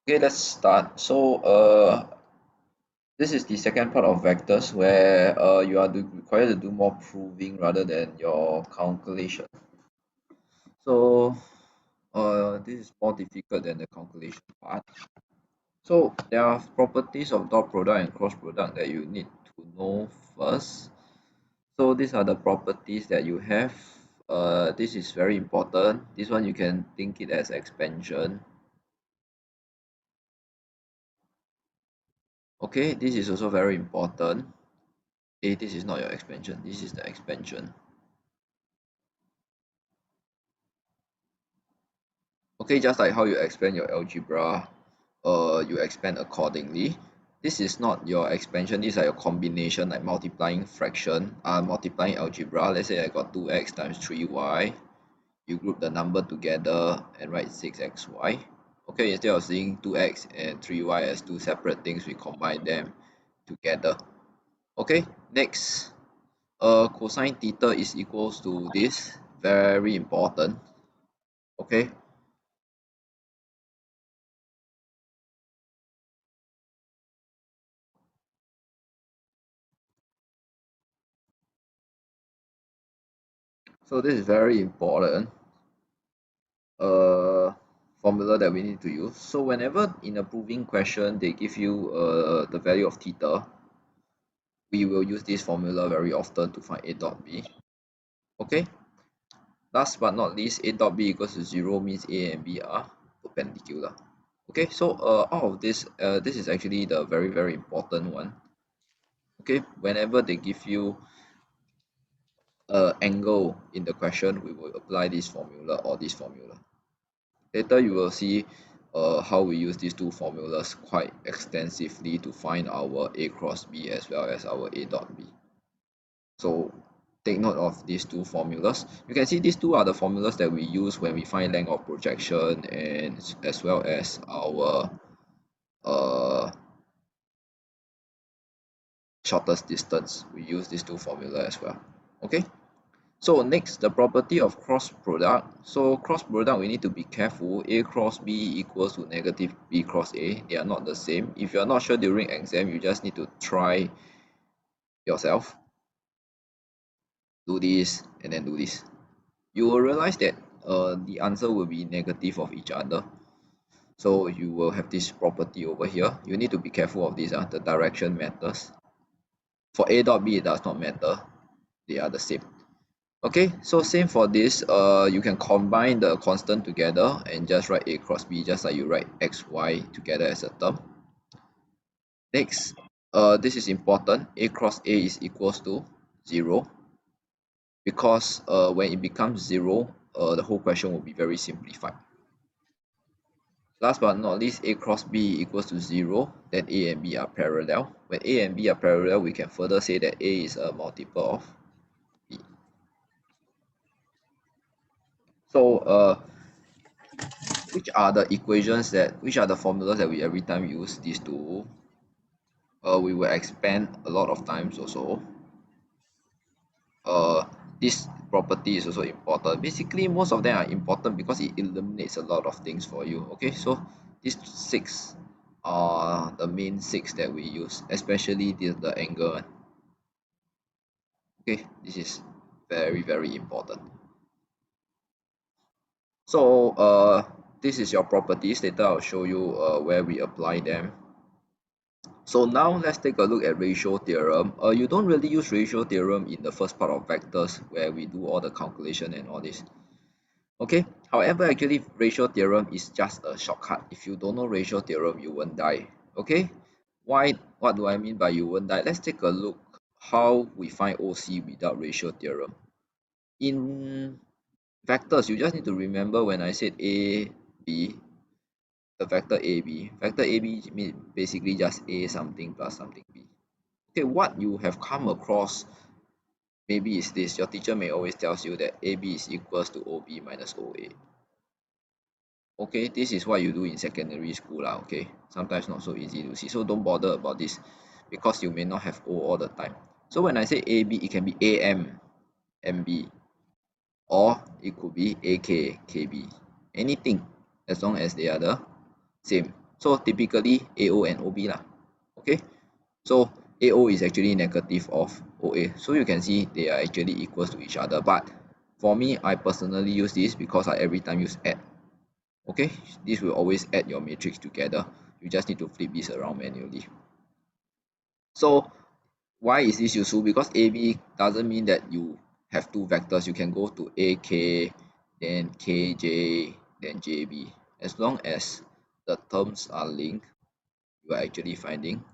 Okay, let's start. So, this is the second part of vectors where you are required to do more proving rather than your calculation. So, this is more difficult than the calculation part. So, there are properties of dot product and cross product that you need to know first. So, these are the properties that you have. This is very important. This one you can think it as expansion. Okay, this is also very important. This is not your expansion. This is the expansion. Okay, just like how you expand your algebra, you expand accordingly. This is not your expansion, these are your combination, like multiplying fraction, multiplying algebra. Let's say I got 2x times 3y. You group the number together and write 6xy. Okay, instead of seeing 2x and 3y as two separate things, we combine them together. Okay, next, cosine theta is equals to this. Very important. Okay, so this is very important formula that we need to use. So whenever in a proving question they give you the value of theta, we will use this formula very often to find a dot b. Okay, last but not least, a dot b equals to 0 means a and b are perpendicular. Okay, so out of this, this is actually the very important one. Okay, whenever they give you angle in the question, we will apply this formula or this formula. Later you will see how we use these two formulas quite extensively to find our A cross B as well as our A dot B. So take note of these two formulas. You can see these two are the formulas that we use when we find length of projection and as well as our uh, shortest distance. We use these two formula as well. Okay. So next, the property of cross product. So cross product, we need to be careful. A cross B equals to negative B cross A. They are not the same. If you are not sure during exam, you just need to try yourself. Do this and then do this. You will realize that the answer will be negative of each other. So you will have this property over here. You need to be careful of this. The direction matters. For A dot B, it does not matter. They are the same. Okay, so same for this, you can combine the constant together and just write a cross b just like you write xy together as a term. Next, this is important, a cross a is equals to 0 because when it becomes 0, the whole question will be very simplified. Last but not least, a cross b equals to 0, then a and b are parallel. When a and b are parallel, we can further say that a is a multiple of b. So which are the formulas that we every time use these two? We will expand a lot of times also. This property is also important. Basically, most of them are important because it eliminates a lot of things for you. Okay, so these 6 are the main 6 that we use, especially the angle one. Okay, this is very important. So this is your properties. Later I'll show you where we apply them. So now let's take a look at ratio theorem. You don't really use ratio theorem in the first part of vectors where we do all the calculation and all this. Okay, however, actually ratio theorem is just a shortcut. If you don't know ratio theorem, you won't die. Okay, what do I mean by you won't die? Let's take a look how we find OC without ratio theorem. In vectors, you just need to remember when I said A, B, the vector AB. Vector AB means basically just A something plus something B. Okay, what you have come across maybe is this. Your teacher may always tells you that AB is equals to OB minus OA. Okay, this is what you do in secondary school lah. Okay, sometimes not so easy to see. So don't bother about this because you may not have O all the time. So when I say AB, it can be AM, MB, or it could be AK, KB. Anything as long as they are the same. So typically AO and OB lah. Okay, so AO is actually negative of OA, so you can see they are actually equals to each other. But for me, I personally use this because I every time use add. Okay, this will always add your matrix together. You just need to flip this around manually. So why is this useful? Because AB doesn't mean that you have two vectors. You can go to AK, then KJ, then JB. As long as the terms are linked, you are actually finding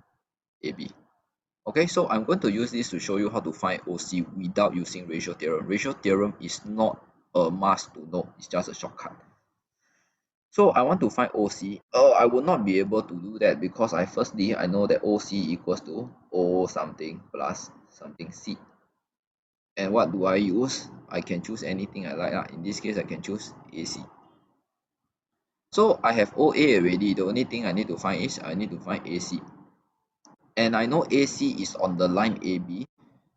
AB. Okay, so I'm going to use this to show you how to find OC without using ratio theorem. Ratio theorem is not a must to know, it's just a shortcut. So I want to find OC. I will not be able to do that because I know that OC equals to O something plus something C. And what do I use? I can choose anything I like. In this case, I can choose AC. So I have OA already. The only thing I need to find is I need to find AC. And I know AC is on the line AB.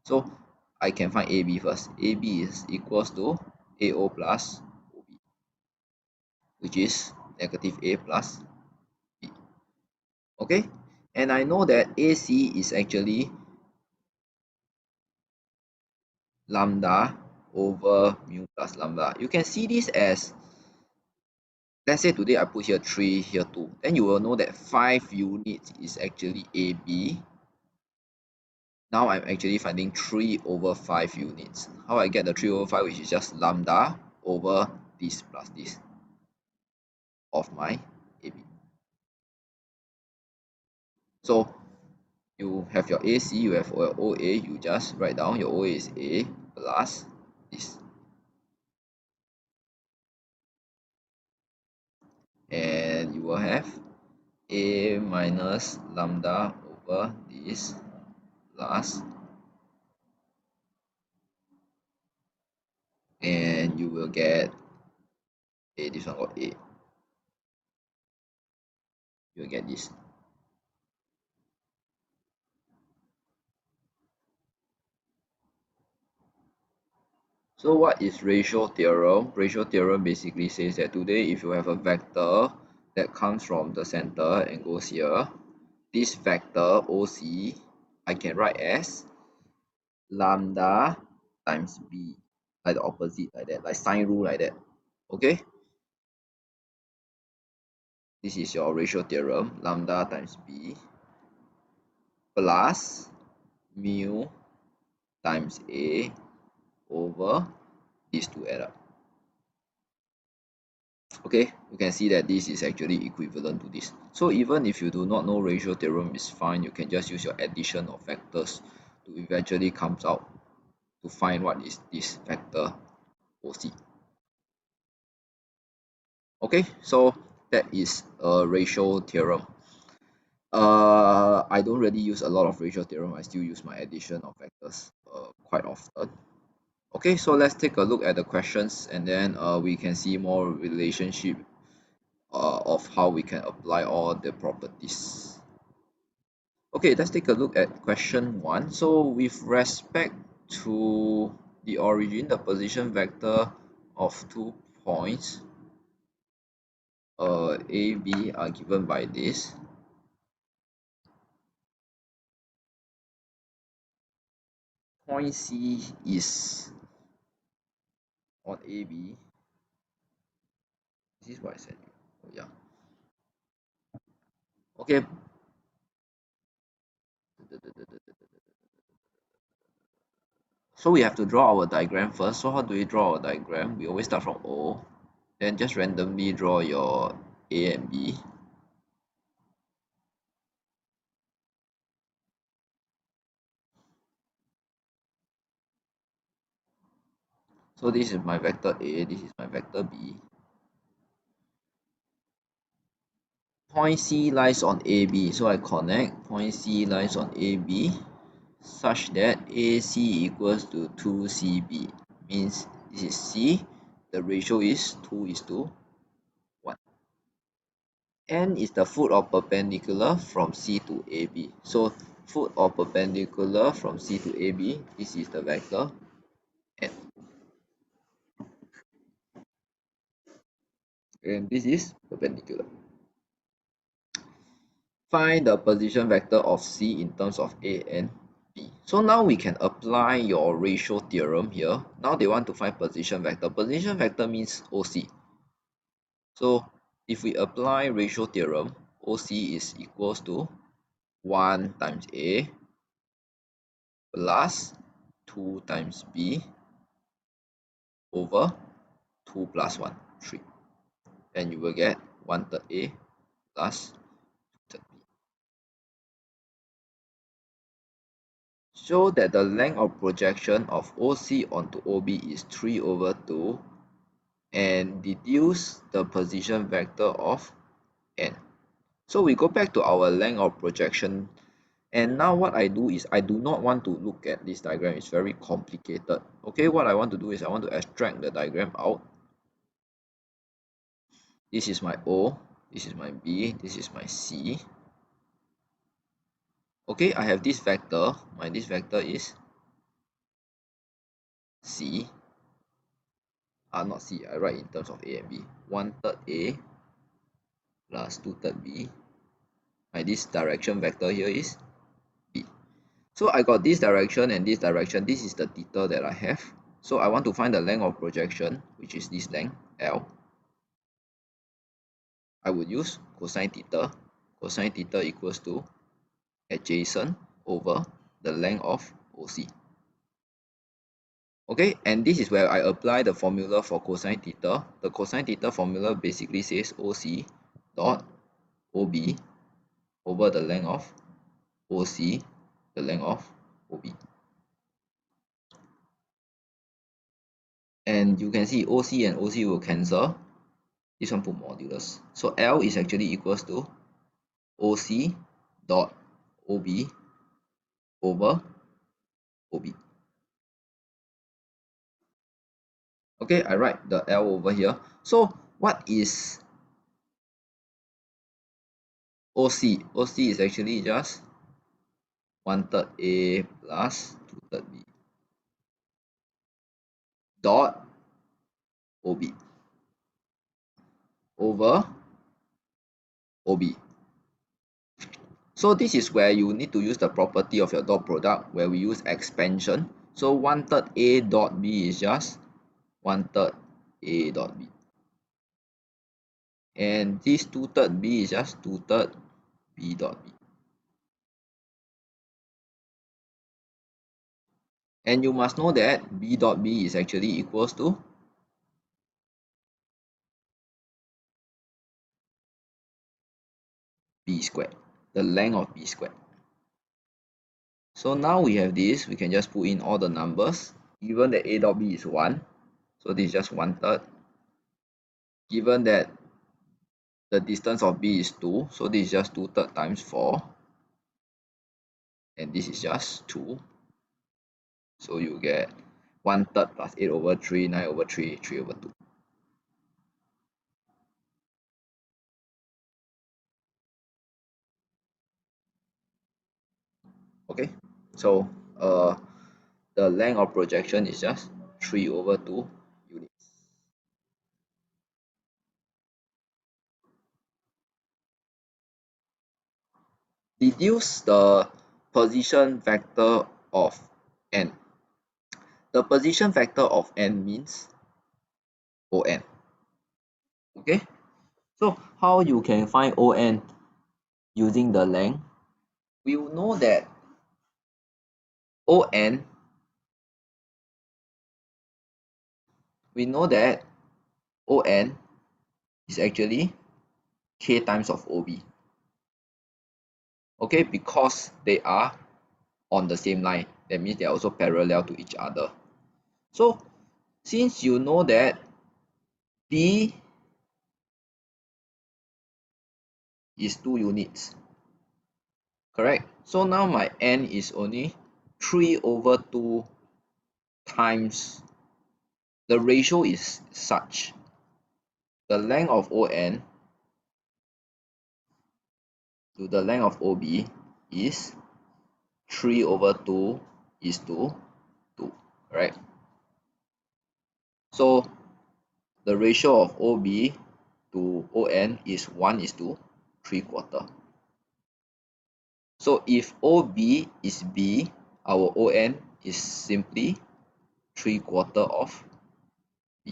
So I can find AB first. AB is equals to AO plus OB, which is negative A plus B. Okay, and I know that AC is actually lambda over mu plus lambda. You can see this as, let's say today I put here 3, here 2. Then you will know that 5 units is actually AB. Now I'm actually finding 3 over 5 units. How I get the 3 over 5, which is just lambda over this plus this of my AB. So you have your AC, you have your OA, you just write down your OA is A plus this. And you will have A minus lambda over this plus, and you will get A, this one got A. You will get this. So what is ratio theorem? Ratio theorem basically says that today if you have a vector that comes from the center and goes here, this vector OC I can write as lambda times B, like the opposite like that, like sine rule like that. Okay, this is your ratio theorem, lambda times B plus mu times A over these two add up. Okay, you can see that this is actually equivalent to this. So even if you do not know ratio theorem is fine, you can just use your addition of vectors to eventually comes out to find what is this vector OC. Okay, so that is a ratio theorem. I don't really use a lot of ratio theorem. I still use my addition of vectors quite often. Okay, so let's take a look at the questions, and then we can see more relationship of how we can apply all the properties. Okay, let's take a look at question 1. So with respect to the origin, the position vector of 2 points A, B are given by this. Point C is on AB. This is what I said. Oh, yeah. Okay. So we have to draw our diagram first. So how do we draw our diagram? We always start from O, then just randomly draw your A and B. So this is my vector A, this is my vector B. Point C lies on AB, so I connect point C lies on AB such that AC equals to 2CB. Means this is C, the ratio is 2:1. N is the foot of perpendicular from C to AB. So foot of perpendicular from C to AB, this is the vector N. And this is perpendicular. Find the position vector of C in terms of A and B. So now we can apply your ratio theorem here. Now they want to find position vector. Position vector means OC. So if we apply ratio theorem, OC is equals to 1 times A plus 2 times B over 2 plus 1, 3. And you will get 1/3 A plus 2/3 B. Show that the length of projection of OC onto OB is 3/2 and deduce the position vector of N. So we go back to our length of projection, and now what I do is I do not want to look at this diagram. It's very complicated. Okay, what I want to do is I want to extract the diagram out. This is my O, this is my B, this is my C. Okay, I have this vector. This vector is C. Not C, I write in terms of A and B. 1/3 A plus 2/3 B. This direction vector here is B. So I got this direction and this direction. This is the theta that I have. So I want to find the length of projection, which is this length, L. I would use cosine theta. Cosine theta equals to adjacent over the length of OC. Okay, and this is where I apply the formula for cosine theta. The cosine theta formula basically says OC dot OB over the length of OC, the length of OB. And you can see OC and OC will cancel. This one put modulus. So L is actually equals to OC dot OB over OB. Okay, I write the L over here. So what is OC? OC is actually just 1/3 A plus 2/3 B dot OB over OB. So this is where you need to use the property of your dot product, where we use expansion. So 1/3 A dot B is just 1/3 A dot B. And this 2/3 B is just 2/3 B dot B. And you must know that B dot B is actually equals to B squared, the length of B squared. So now we have this, we can just put in all the numbers. Given that A dot B is 1, so this is just 1/3. Given that the distance of B is 2, so this is just 2/3 times 4. And this is just 2. So you get 1/3 plus 8/3, 9/3, 3/2. Okay, so the length of projection is just 3/2 units. Deduce the position vector of N. The position vector of N means ON. Okay, so how you can find ON using the length? We will know that ON, we know that ON is actually K times of OB. Okay, because they are on the same line, that means they are also parallel to each other. So since you know that B is 2 units, correct? So now my N is only 3/2 times, the ratio is such, the length of ON to the length of OB is 3/2 is to 2, right? So the ratio of OB to ON is 1:3/4. So if OB is B, our ON is simply 3/4 of B.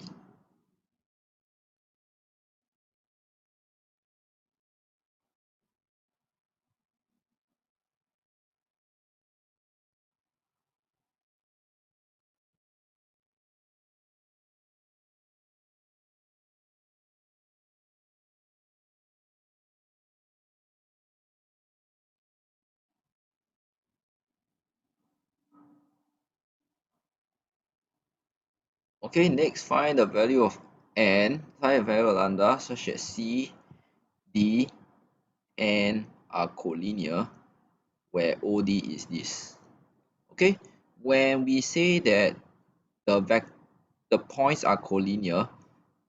Okay, next find the value of N, find the value of lambda such that C, D, N are collinear where OD is this. Okay, when we say that the points are collinear,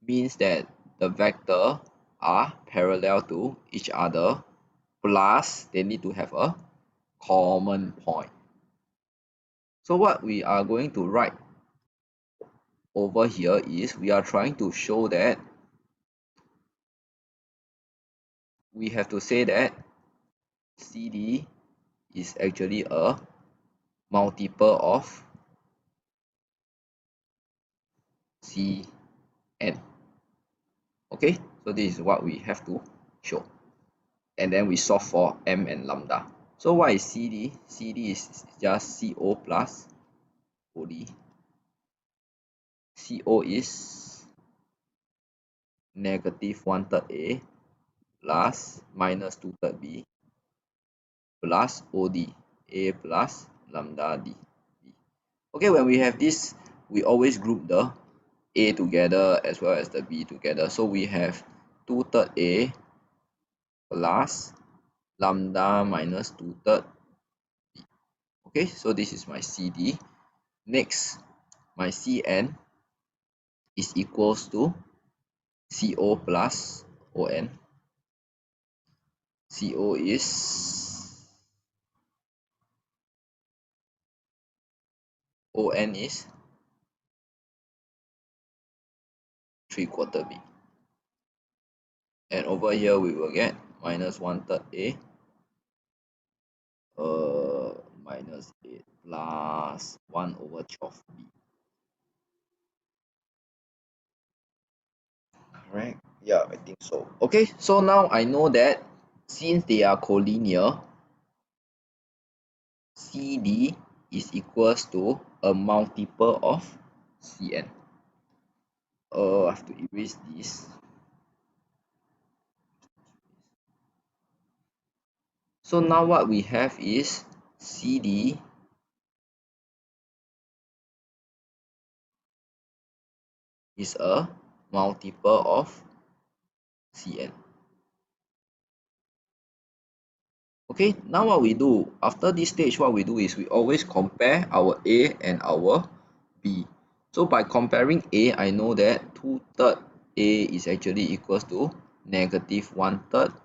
means that the vector are parallel to each other, plus they need to have a common point. So what we are going to write over here is we are trying to show that we have to say that CD is actually a multiple of Cn. Okay, so this is what we have to show. And then we solve for m and lambda. So what is CD? CD is just CO plus OD. CO is negative 1/3 A plus minus 2/3 B plus OD. A plus lambda D. Okay, when we have this, we always group the A together as well as the B together. So we have 2/3 A plus lambda minus 2/3 B. Okay, so this is my CD. Next, my Cn is equals to CO plus ON. CO is ON is 3/4 B. And over here we will get minus 1/3 A minus 8 plus 1/12 B. Correct? Yeah, I think so. Okay, so now I know that since they are collinear, CD is equals to a multiple of Cn. I have to erase this. So now what we have is CD is a multiple of Cn. Okay, now what we do after this stage, what we do is we always compare our A and our B. So by comparing A, I know that 2/3 A is actually equals to negative 1/3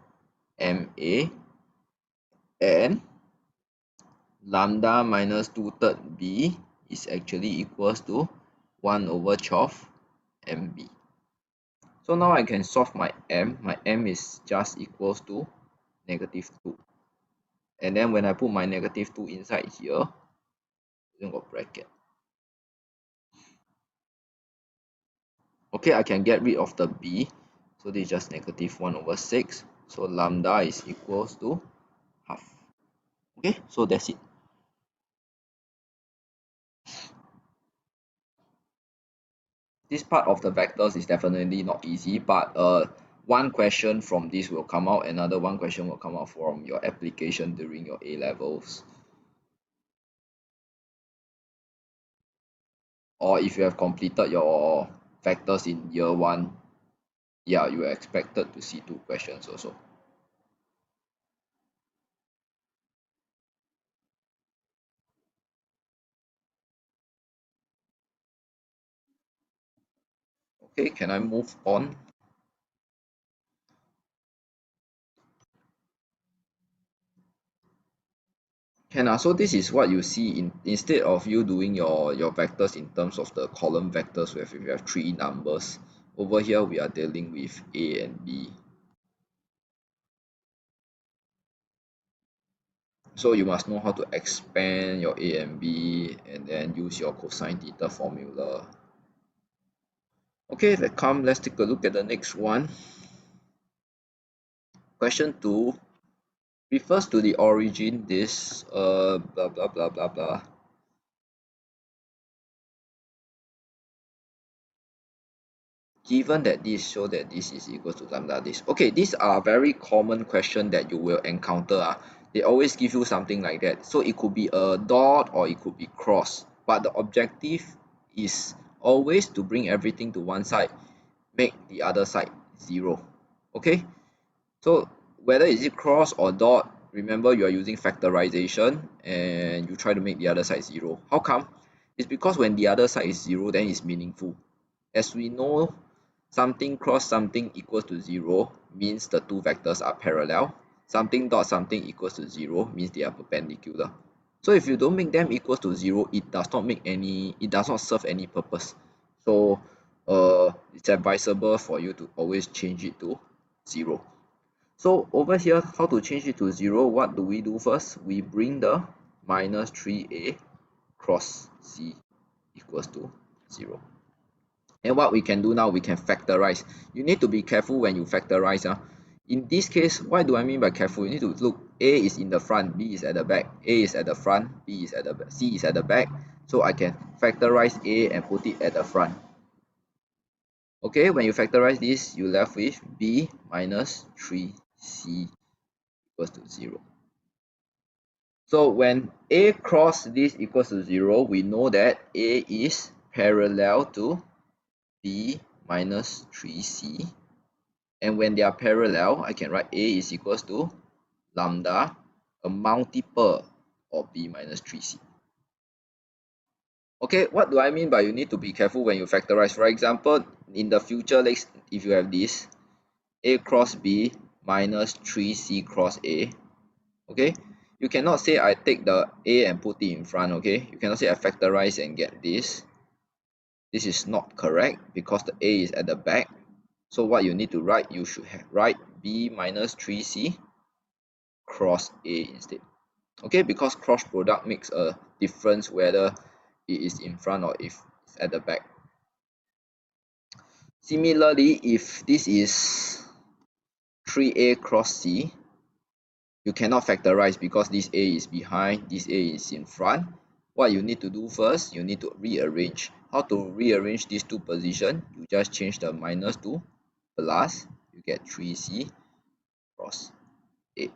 MA, and lambda minus 2/3 B is actually equals to 1/12 MB. So now I can solve my M. My M is just equals to negative 2. And then when I put my negative 2 inside here, then got bracket. Okay, I can get rid of the B. So this is just negative 1/6. So lambda is equals to half. Okay, so that's it. This part of the vectors is definitely not easy, but one question from this will come out, another one question will come out from your application during your A levels. Or if you have completed your vectors in year 1, yeah, you are expected to see 2 questions also. Okay, can I move on? Can so this is what you see instead of you doing your vectors in terms of the column vectors where you have 3 numbers. Over here we are dealing with A and B. So you must know how to expand your A and B and then use your cosine theta formula. Okay, let's take a look at the next one. Question 2 refers to the origin this blah blah blah blah blah. Given that this, show that this is equal to lambda this. Okay, these are very common question that you will encounter. They always give you something like that. So it could be a dot or it could be cross. But the objective is always to bring everything to one side, make the other side 0. Okay, so whether is it cross or dot, remember you are using factorization and you try to make the other side 0. How come? It's because when the other side is 0, then it's meaningful. As we know, something cross something equals to 0 means the two vectors are parallel. Something dot something equals to 0 means they are perpendicular. So if you don't make them equals to 0, it does not serve any purpose. So it's advisable for you to always change it to 0. So over here, how to change it to 0? What do we do first? We bring the minus 3a cross c equals to 0. And what we can do now, we can factorize. You need to be careful when you factorize. In this case, what do I mean by careful? You need to look, A is in the front, B is at the back. A is at the front, B is at the back, C is at the back. So I can factorize A and put it at the front. Okay, when you factorize this, you left with B minus 3C equals to 0. So when A cross this equals to 0, we know that A is parallel to B minus 3C. And when they are parallel, I can write A is equals to lambda, a multiple of B minus 3C. Okay, what do I mean by you need to be careful when you factorize? For example, in the future, if you have this, A cross B minus 3C cross A, okay? You cannot say I take the A and put it in front, okay? You cannot say I factorize and get this. This is not correct because the A is at the back. So what you need to write, you should write B minus 3C cross A instead. Okay, because cross product makes a difference whether it is in front or if it's at the back. Similarly, if this is 3A cross C, you cannot factorize because this A is behind, this A is in front. What you need to do first, you need to rearrange. How to rearrange these two positions? You just change the minus to plus, you get 3C cross A.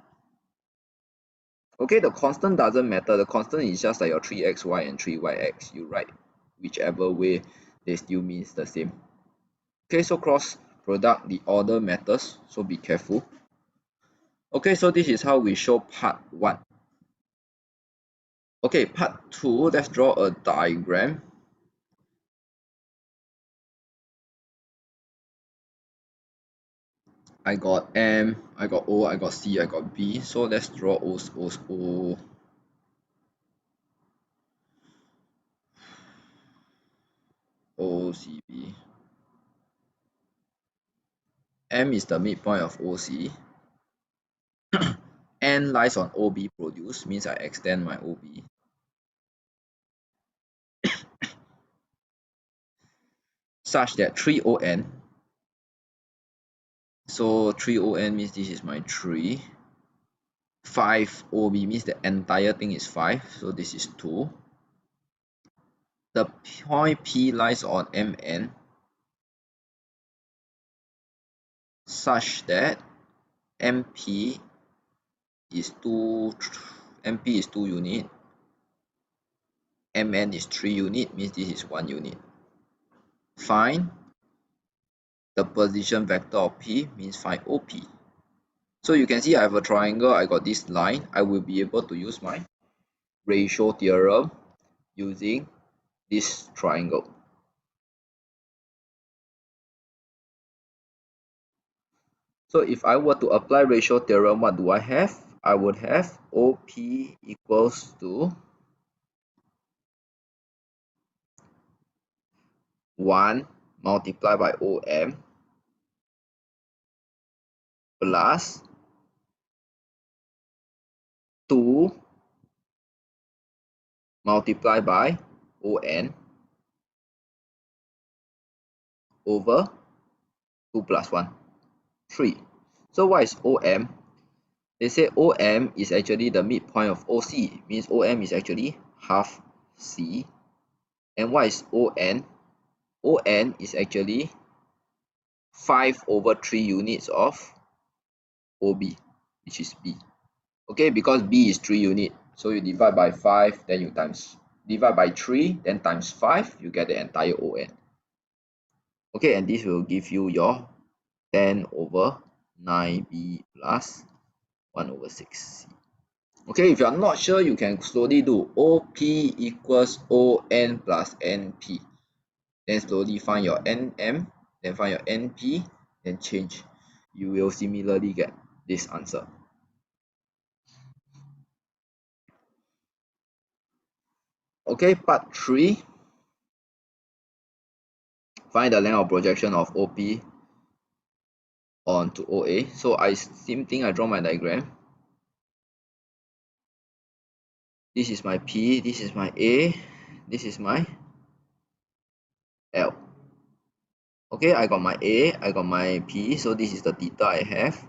Okay, the constant doesn't matter. The constant is just like your 3xy and 3yx. You write whichever way, they still means the same. Okay, so cross product, the order matters, so be careful. Okay, so this is how we show part 1. Okay, part 2, let's draw a diagram. I got M, I got O, I got C, I got B. So let's draw OCB. M is the midpoint of OC. N lies on OB produce, means I extend my OB. Such that 3ON, so 3ON means this is my 3. 5OB means the entire thing is 5, so this is 2. The point P lies on MN such that MP is 2 unit, MN is 3 unit, means this is 1 unit. Find the position vector of P, means find OP. So you can see I have a triangle, I got this line. I will be able to use my ratio theorem using this triangle. So if I were to apply ratio theorem, what do I have? I would have OP equals to 1 multiplied by OM plus 2 multiplied by ON over 2 plus 1, 3. So what is OM? They say OM is actually the midpoint of OC, means OM is actually half C. And what is ON? ON is actually 5 over 3 units of OB, which is B. Okay, because B is 3 unit, so you divide by 5, then you divide by 3, then times 5, you get the entire ON. Okay, and this will give you your 10 over 9B plus 1 over 6C. Okay, if you are not sure, you can slowly do OP equals ON plus NP. Then slowly find your NM, then find your NP, then change. You will similarly get this answer. Okay, part 3. Find the length of projection of OP onto OA. So same thing, I draw my diagram. This is my P, this is my A, this is my L. Okay, I got my A, I got my P, so this is the theta I have.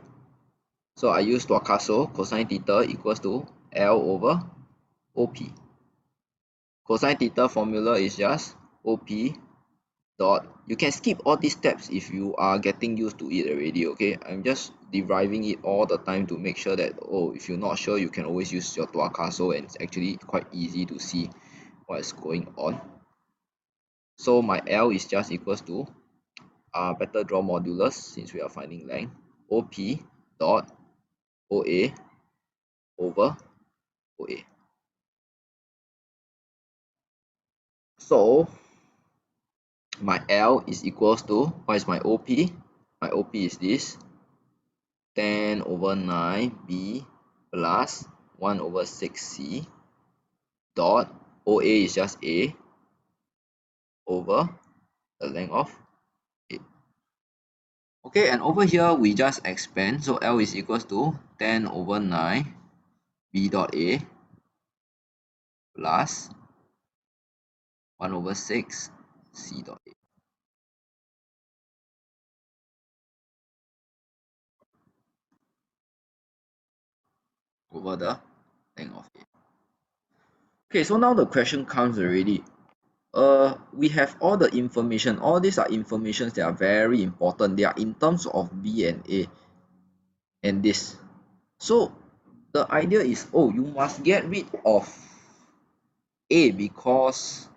So I use Tuakaso, cosine theta equals to L over OP. Cosine theta formula is just OP dot. You can skip all these steps if you are getting used to it already, okay? I'm just deriving it all the time to make sure that, oh, if you're not sure, you can always use your Tuakaso, and it's actually quite easy to see what is going on. So my L is just equals to, better draw modulus since we are finding length, OP dot OA over OA. So my L is equals to, what is my OP? My OP is this, 10 over 9B plus 1 over 6C dot OA is just A over the length of A. Okay, and over here we just expand, so L is equals to 10 over 9 B dot A plus 1 over 6 C dot A. Over the length of A. Okay, so now the question comes already. We have all the information. All these are informations that are very important. They are in terms of B and A and this. So the idea is, oh, you must get rid of A because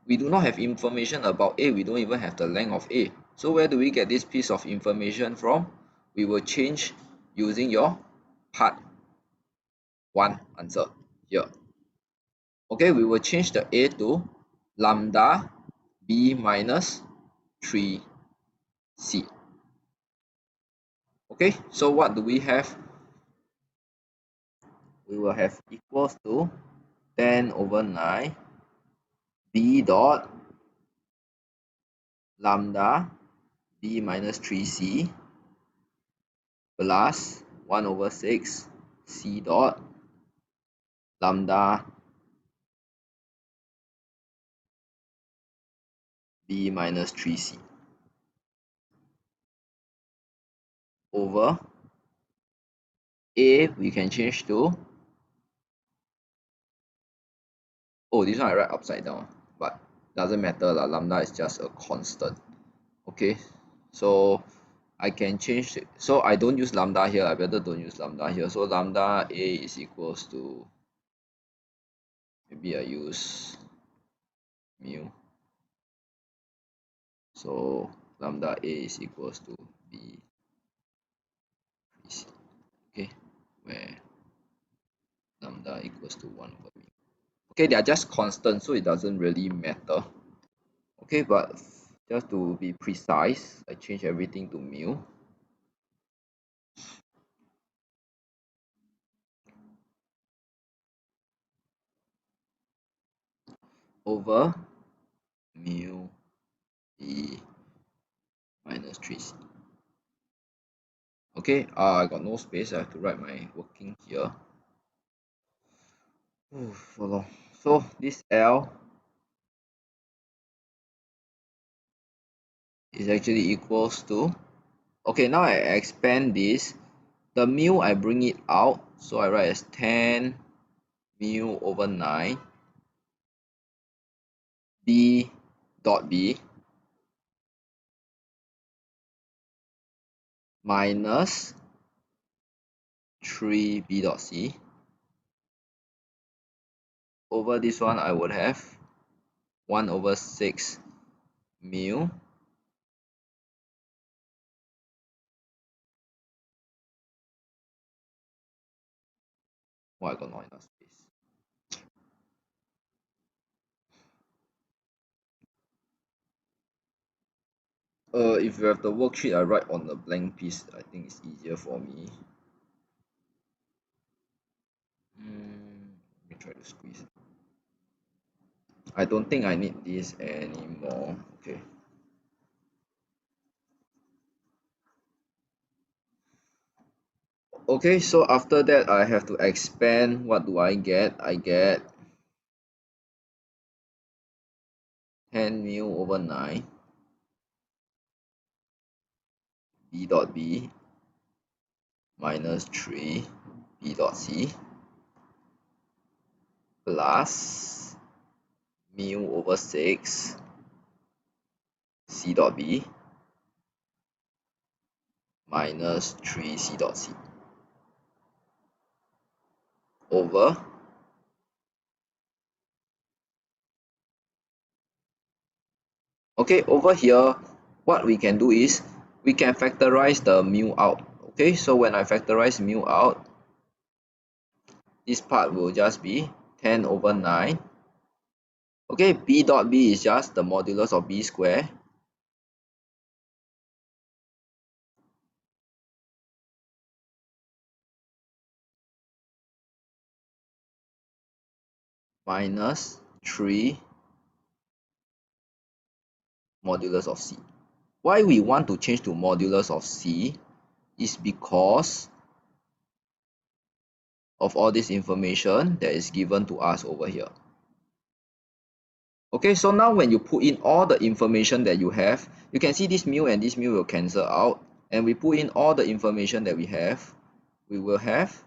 we do not have information about A. We don't even have the length of A. So where do we get this piece of information from? We will change using your part 1 answer here. Okay, we will change the A to lambda B minus 3C. Okay, so what do we have? We will have equals to 10 over 9 B dot lambda B minus 3C plus 1 over 6 C dot lambda B minus 3C over A. We can change to, oh, this one I write upside down, but doesn't matter lah. Lambda is just a constant. Okay, so I can change it. So I don't use lambda here. I better don't use lambda here. So lambda A is equals to, maybe I use mu. So lambda A is equals to B, C. Okay, where lambda equals to 1 over mu. Okay, they are just constant, so it doesn't really matter. Okay, but just to be precise, I change everything to mu. Over mu B minus 3C. Okay, I got no space. I have to write my working here. Oh, so long. So this L is actually equals to, okay, now I expand this. The mu I bring it out, so I write as 10 mu over 9 b dot b minus 3 b dot c. Over this one I would have 1 over 6 mu I got not enough space. If you have the worksheet I write on the blank piece, I think it's easier for me. Let me try to squeeze. I don't think I need this anymore. Okay. Okay, so after that I have to expand. What do I get? I get 10 mu over 9 b dot b minus 3 b dot c plus mu over 6 c dot b minus 3 c dot c over, okay, over here what we can do is we can factorize the mu out. Okay, so when I factorize mu out, this part will just be 10 over 9. Okay, b dot b is just the modulus of b square minus 3 modulus of c. Why we want to change to modulus of c is because of all this information that is given to us over here. Okay, so now when you put in all the information that you have, you can see this mu and this mu will cancel out, and we put in all the information that we have, we will have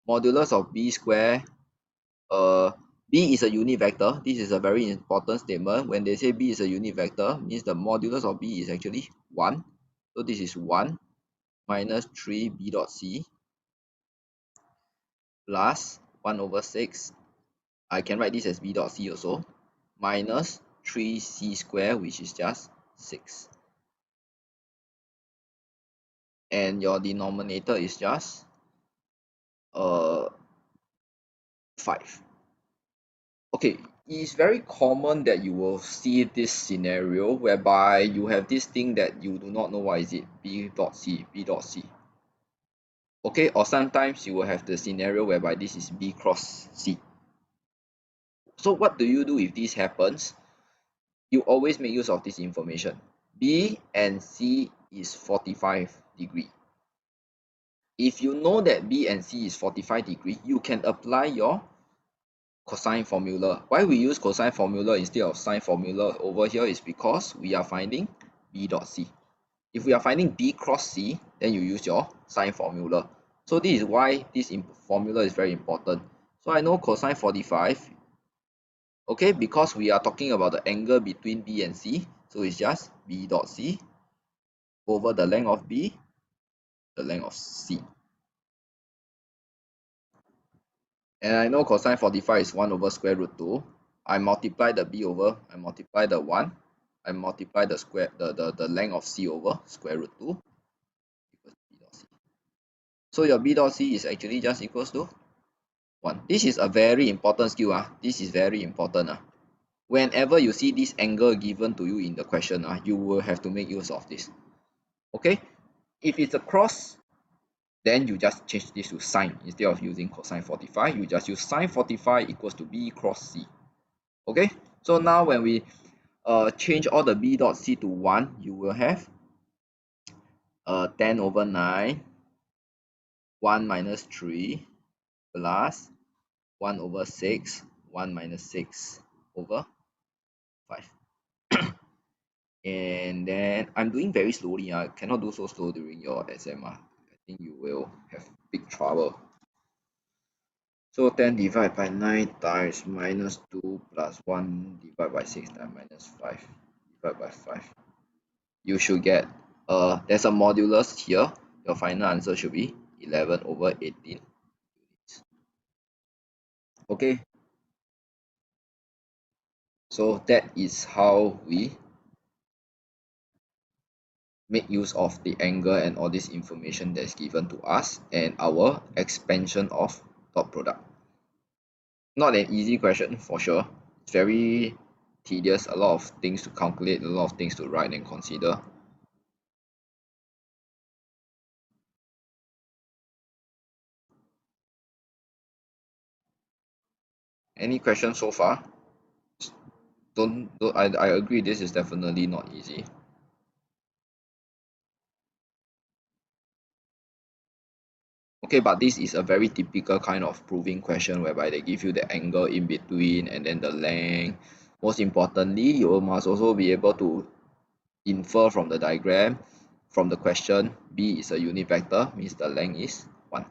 modulus of b square. B is a unit vector. This is a very important statement. When they say B is a unit vector, means the modulus of B is actually 1. So this is 1 minus 3 B dot C plus 1 over 6. I can write this as B dot C also, minus 3C square, which is just 6. And your denominator is just 5. Okay, it's very common that you will see this scenario whereby you have this thing that you do not know what is it, b dot c, b dot c. Okay, or sometimes you will have the scenario whereby this is b cross c. So what do you do if this happens? You always make use of this information. B and C is 45 degree. If you know that B and C is 45 degree, you can apply your cosine formula. Why we use cosine formula instead of sine formula over here is because we are finding b dot c. If we are finding b cross c, then you use your sine formula. So this is why this formula is very important. So I know cosine 45, okay, because we are talking about the angle between b and c, so it's just b dot c over the length of b, the length of c. And I know cosine 45 is 1 over square root 2. I multiply the b over, I multiply the 1, I multiply the square, the length of c over square root 2 equals b dot c. So your b dot c is actually just equals to 1. This is a very important skill. This is very important. Whenever you see this angle given to you in the question, you will have to make use of this. Okay? If it's a cross, then you just change this to sine. Instead of using cosine 45, you just use sine 45 equals to b cross c. Okay, so now when we change all the b dot c to 1, you will have 10 over 9, 1 minus 3 plus 1 over 6, 1 minus 6 over 5. And then I'm doing very slowly. I cannot do so slow during your exam. I think you will have big trouble. So 10 divided by 9 times minus 2 plus 1 divided by 6 times minus 5 divided by 5. You should get, there's a modulus here. Your final answer should be 11 over 18 units. Okay, so that is how we make use of the angle and all this information that's given to us and our expansion of dot product. Not an easy question for sure. It's very tedious, a lot of things to calculate, a lot of things to write and consider. Any questions so far? Don't I agree this is definitely not easy. Okay, but this is a very typical kind of proving question whereby they give you the angle in between and then the length. Most importantly, you must also be able to infer from the diagram, from the question, B is a unit vector, means the length is 1.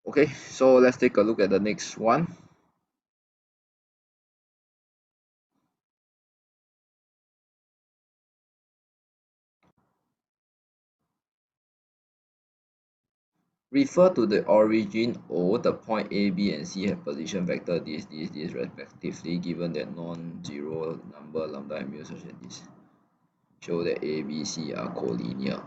Okay, so let's take a look at the next one. Refer to the origin O, the point A, B, and C have position vector this respectively, given that non-zero number lambda and mu such that this. Show that A, B, C are collinear.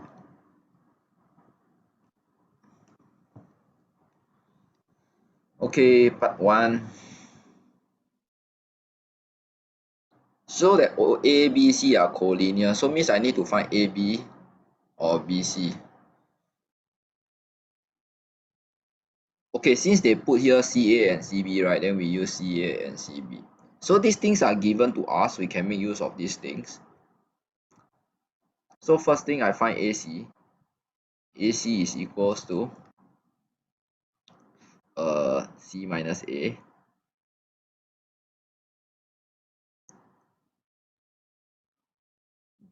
Okay, part 1. So that A, B, C are collinear, so means I need to find A, B or B, C. Okay, since they put here CA and CB, right, then we use CA and CB. So these things are given to us, we can make use of these things. So first thing I find AC. AC is equals to C minus A.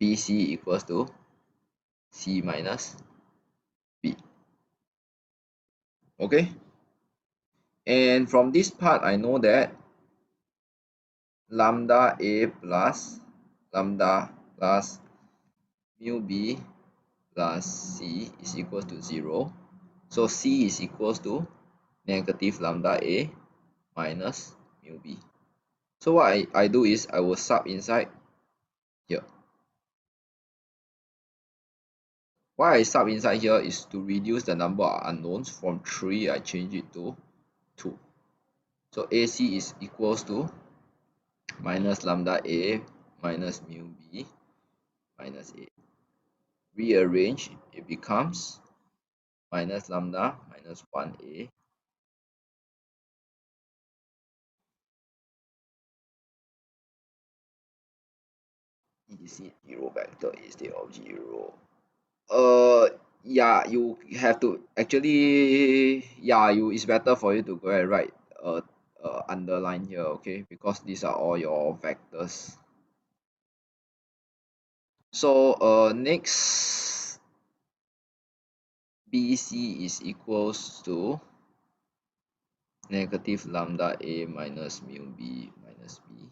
BC equals to C minus B. Okay? And from this part, I know that lambda A plus lambda plus mu B plus C is equal to 0. So C is equals to negative lambda A minus mu B. So what I do is I will sub inside here. Why I sub inside here is to reduce the number of unknowns. From 3, I change it to 2. So AC is equals to minus lambda A minus mu B minus A. Rearrange, it becomes minus lambda minus 1A is 0 vector instead of 0. Yeah, you have to actually, yeah, it's better for you to go and write underline here, okay, because these are all your vectors. So next, BC is equals to negative lambda A minus mu B minus B.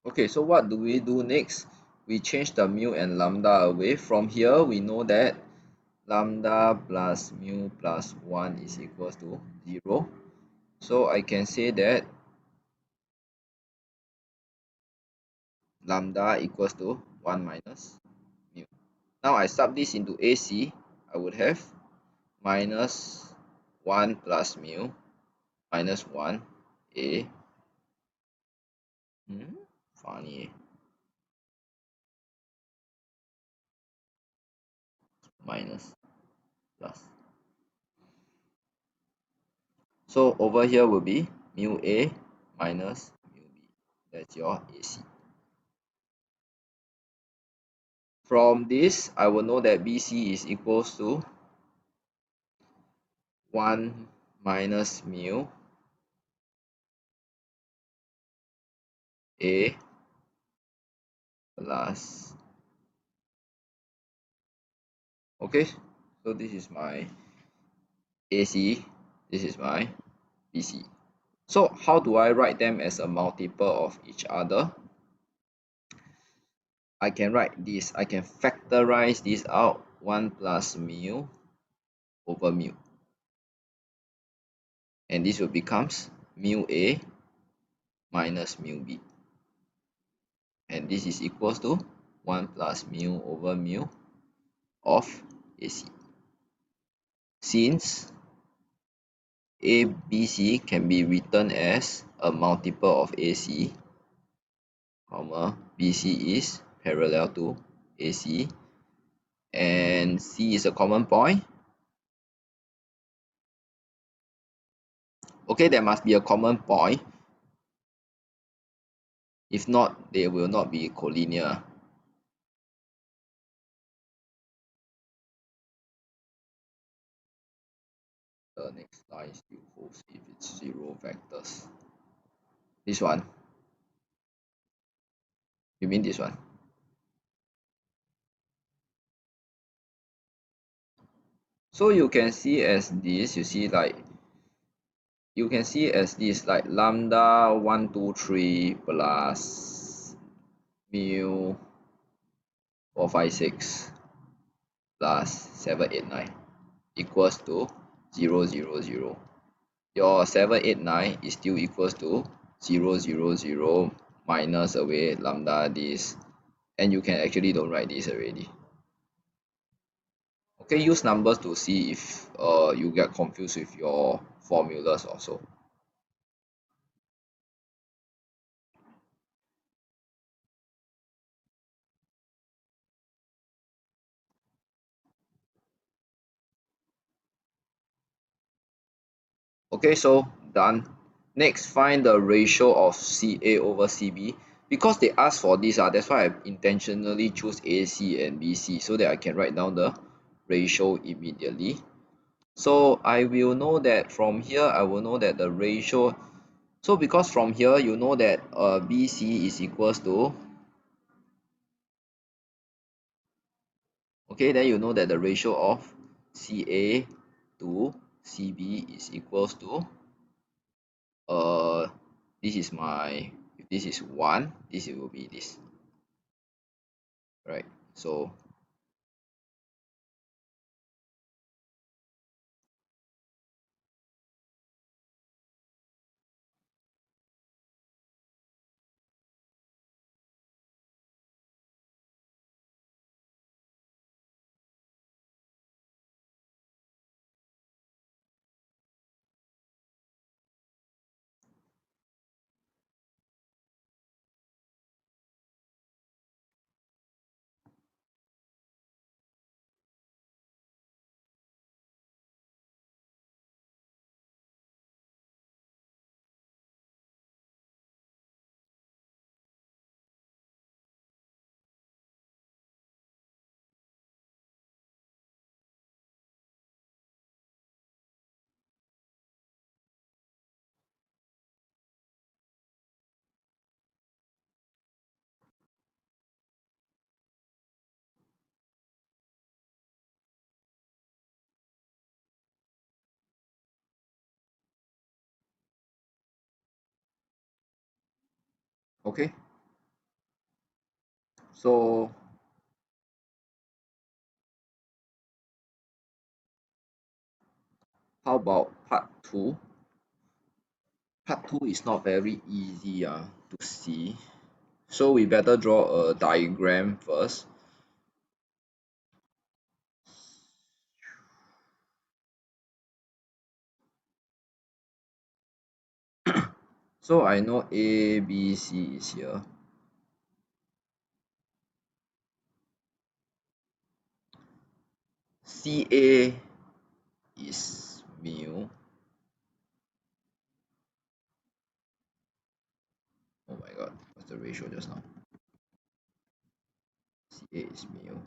Okay, so what do we do next? We change the mu and lambda away. From here, we know that lambda plus mu plus 1 is equals to 0. So I can say that lambda equals to 1 minus mu. Now I sub this into AC, I would have minus 1 plus mu minus 1 A. Funny. minus plus. So over here will be mu A minus mu B. That's your AC. From this, I will know that BC is equals to 1 minus mu A plus, okay, so this is my AC, this is my BC. So how do I write them as a multiple of each other? I can write this, I can factorize this out, 1 plus mu over mu. And this will becomes mu A minus mu B. And this is equals to 1 plus mu over mu of AC. Since ABC can be written as a multiple of AC, comma, BC is parallel to AC, and C is a common point. Okay, there must be a common point. If not, they will not be collinear. The next line still holds if it's 0 vectors. This one. You mean this one? So you can see as this, you can see as this like lambda 1 2 3 plus mu 4 5 6 plus 7 8 9 equals to 0 0 0. Your 7 8 9 is still equals to 0 0 0 minus away lambda this, and you can actually don't write this already. Okay, use numbers to see if you get confused with your formulas also. Okay, so done. Next, find the ratio of CA over CB. Because they asked for this, that's why I intentionally choose AC and BC so that I can write down the ratio immediately. So I will know that from here, I will know that the ratio. So because from here, you know that BC is equals to, okay, then you know that the ratio of CA to CB is equals to, uh, this is my, if this is 1, this will be this, right? So okay, so how about part 2? Part 2 is not very easy to see, so we better draw a diagram first. So I know A, B, C is here. CA is mu. Oh my god, what's the ratio just now? CA is mu.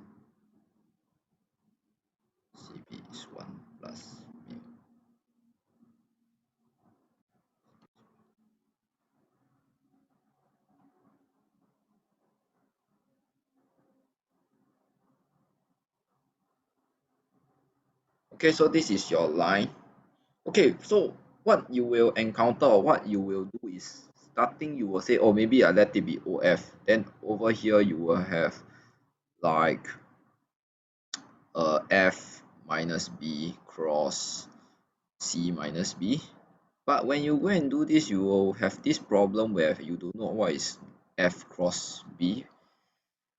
CB is 1 plus mu. Okay, so this is your line. Okay, so what you will encounter or what you will do is starting you will say, oh, maybe I let it be OF. Then over here you will have like F minus B cross C minus B. But when you go and do this, you will have this problem where you don't know what is F cross B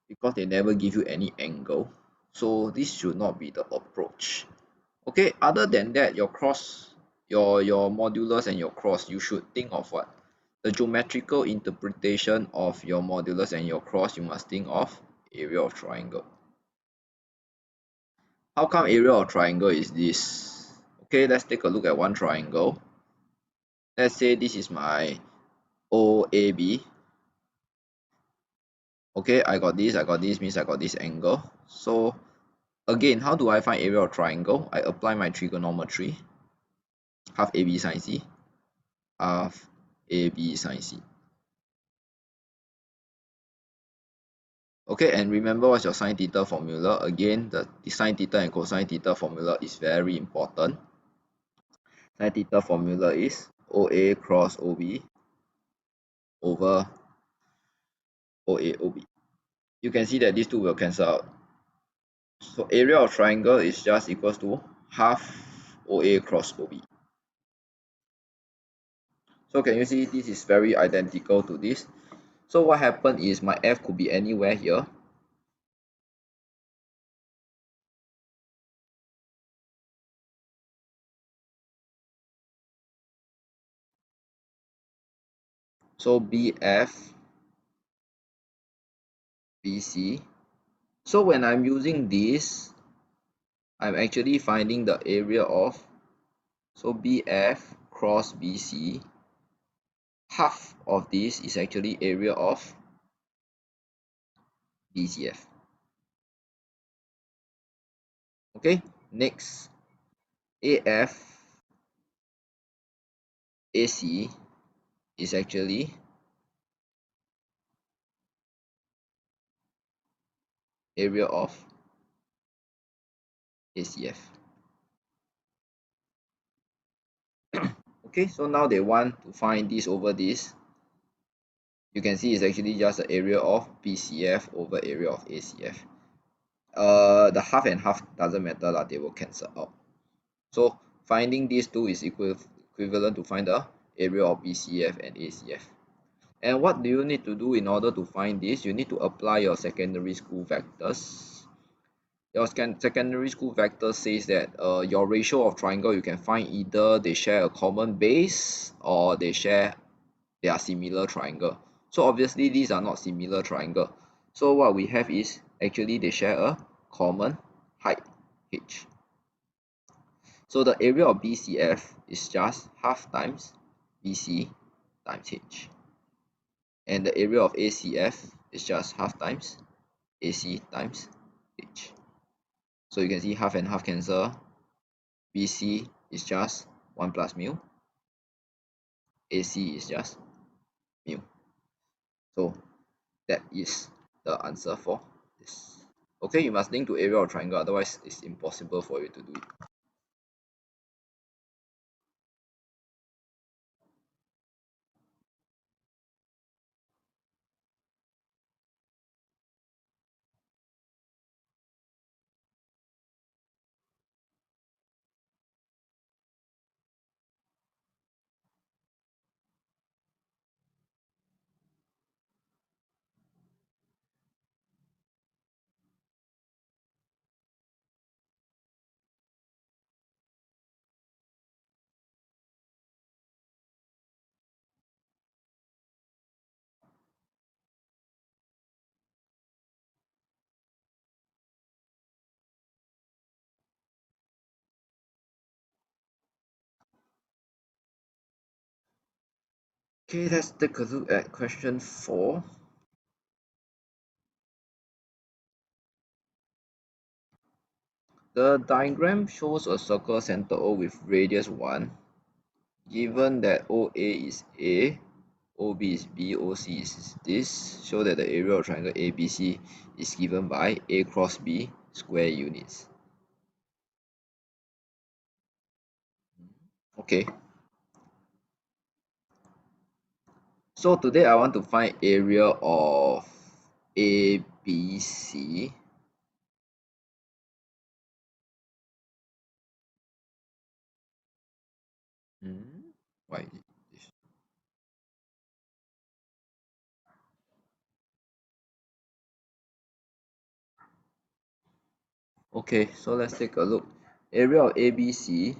because they never give you any angle. So this should not be the approach. Okay, other than that, your cross, your modulus and your cross, you should think of what? The geometrical interpretation of your modulus and your cross, you must think of area of triangle. How come area of triangle is this? Okay, let's take a look at one triangle. Let's say this is my OAB. Okay, I got this means I got this angle. So again, how do I find area of triangle? I apply my trigonometry. Half AB sine C, half AB sine C. Okay, and remember what's your sine theta formula? Again, the sine theta and cosine theta formula is very important. Sine theta formula is OA cross OB over OA OB. You can see that these two will cancel out. So area of triangle is just equals to half OA cross OB. So can you see this is very identical to this? So what happened is my F could be anywhere here. So BF, BC. So when I'm using this, I'm actually finding the area of, so BF cross BC, half of this is actually area of BCF. Okay, next, AF AC is actually area of ACF. Okay, so now they want to find this over this. You can see it's actually just the area of BCF over area of ACF. The half and half doesn't matter lah, they will cancel out. So finding these two is equivalent to find the area of BCF and ACF. And what do you need to do in order to find this? You need to apply your secondary school vectors. Your secondary school vector says that your ratio of triangle, you can find either they share a common base or they are similar triangle. So obviously these are not similar triangle. So what we have is actually they share a common height h. So the area of BCF is just half times BC times h. And the area of ACF is just half times AC times h. So you can see half and half cancel. BC is just 1 plus mu. AC is just mu. So that is the answer for this. Okay, you must link to area of triangle, otherwise it's impossible for you to do it. Okay, let's take a look at question 4. The diagram shows a circle center O with radius 1. Given that OA is A, OB is B, OC is this, show that the area of triangle ABC is given by A cross B square units. Okay. So today I want to find area of ABC. Why is this? Okay, so let's take a look. Area of ABC.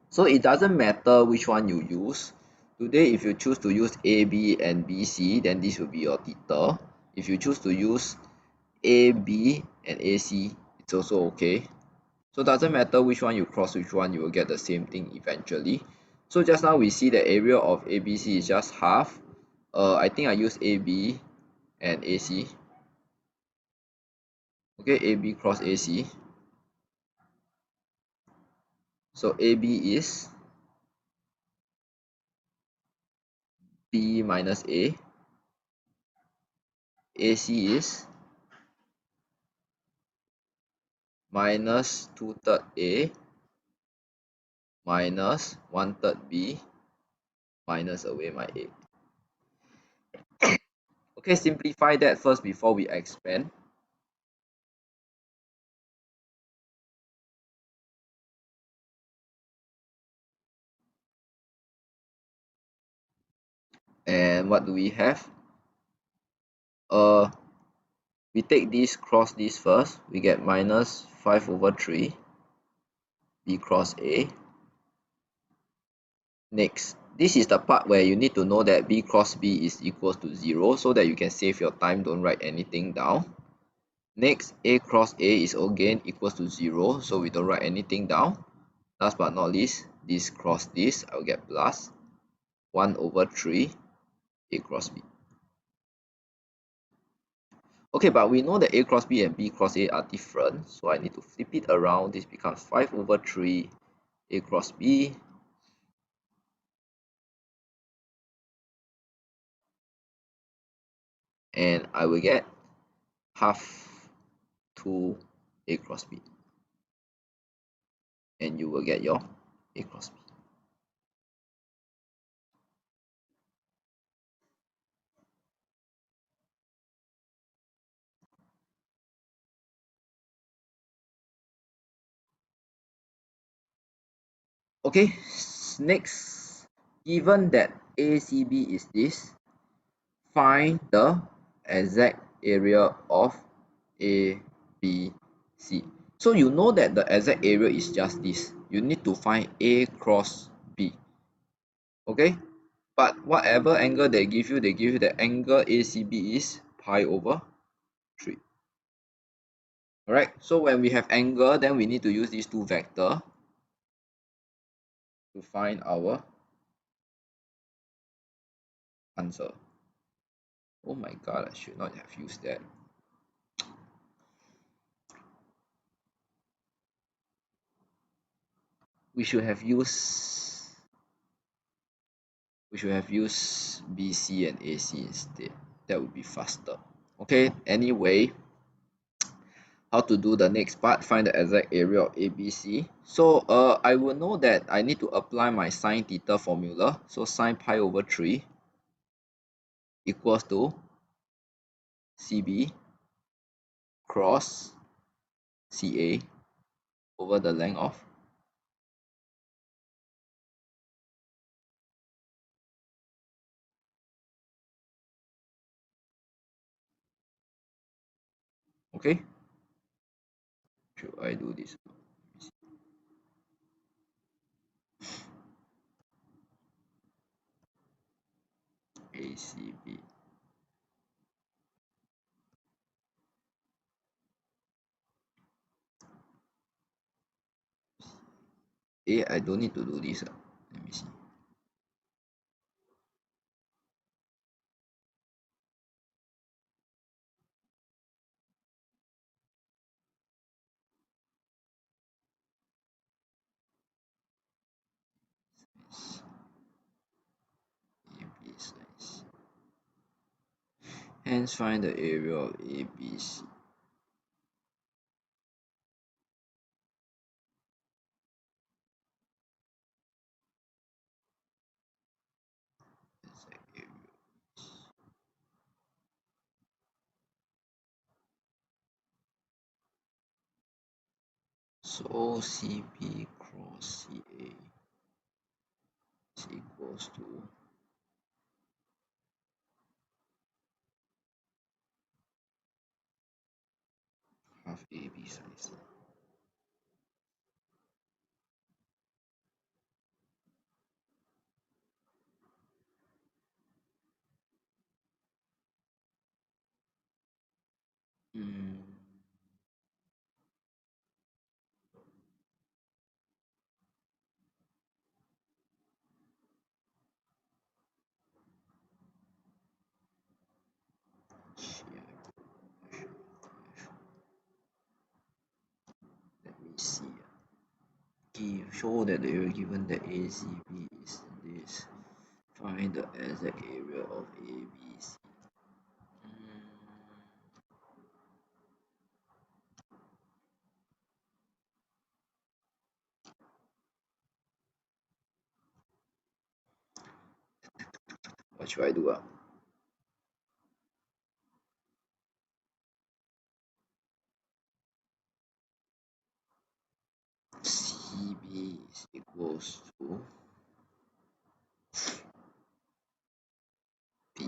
So it doesn't matter which one you use. Today, if you choose to use AB and BC, then this will be your theta. If you choose to use AB and AC, it's also okay. So it doesn't matter which one you cross which one, you will get the same thing eventually. So just now we see the area of ABC is just half. I think I use AB and AC. Okay, AB cross AC. So AB is B minus A. AC is minus 2/3 A minus 1/3 B minus away my A. Okay, simplify that first before we expand. And what do we have? We take this cross this first, we get minus 5/3 B cross A. Next, this is the part where you need to know that B cross B is equals to 0 so that you can save your time, don't write anything down. Next, A cross A is again equals to 0, so we don't write anything down. Last but not least, this cross this, I'll get plus 1/3 A cross B. Okay, but we know that A cross B and B cross A are different, so I need to flip it around. This becomes 5/3 A cross B. And I will get half 2 A cross B. And you will get your A cross B. Okay, next, given that ACB is this, find the exact area of ABC. So you know that the exact area is just this. You need to find A cross B. Okay, but whatever angle they give you the angle ACB is pi/3. Alright, so when we have angle, then we need to use these two vector to find our answer. Oh my god, I should not have used that. We should have used BC and AC instead. That would be faster. Okay, anyway, how to do the next part, find the exact area of ABC. So I will know that I need to apply my sine theta formula. So sine pi/3 equals to CB cross CA over the length of okay. Should I do this? ACB. I don't need to do this. Let me see. AB size. Hence find the area of ABC. Exact area. So CB cross CA is equals to half AB size. Mm. Let me see. Show that the area given that ACB is this. Find the exact area of ABC. What should I do? CB is equals to B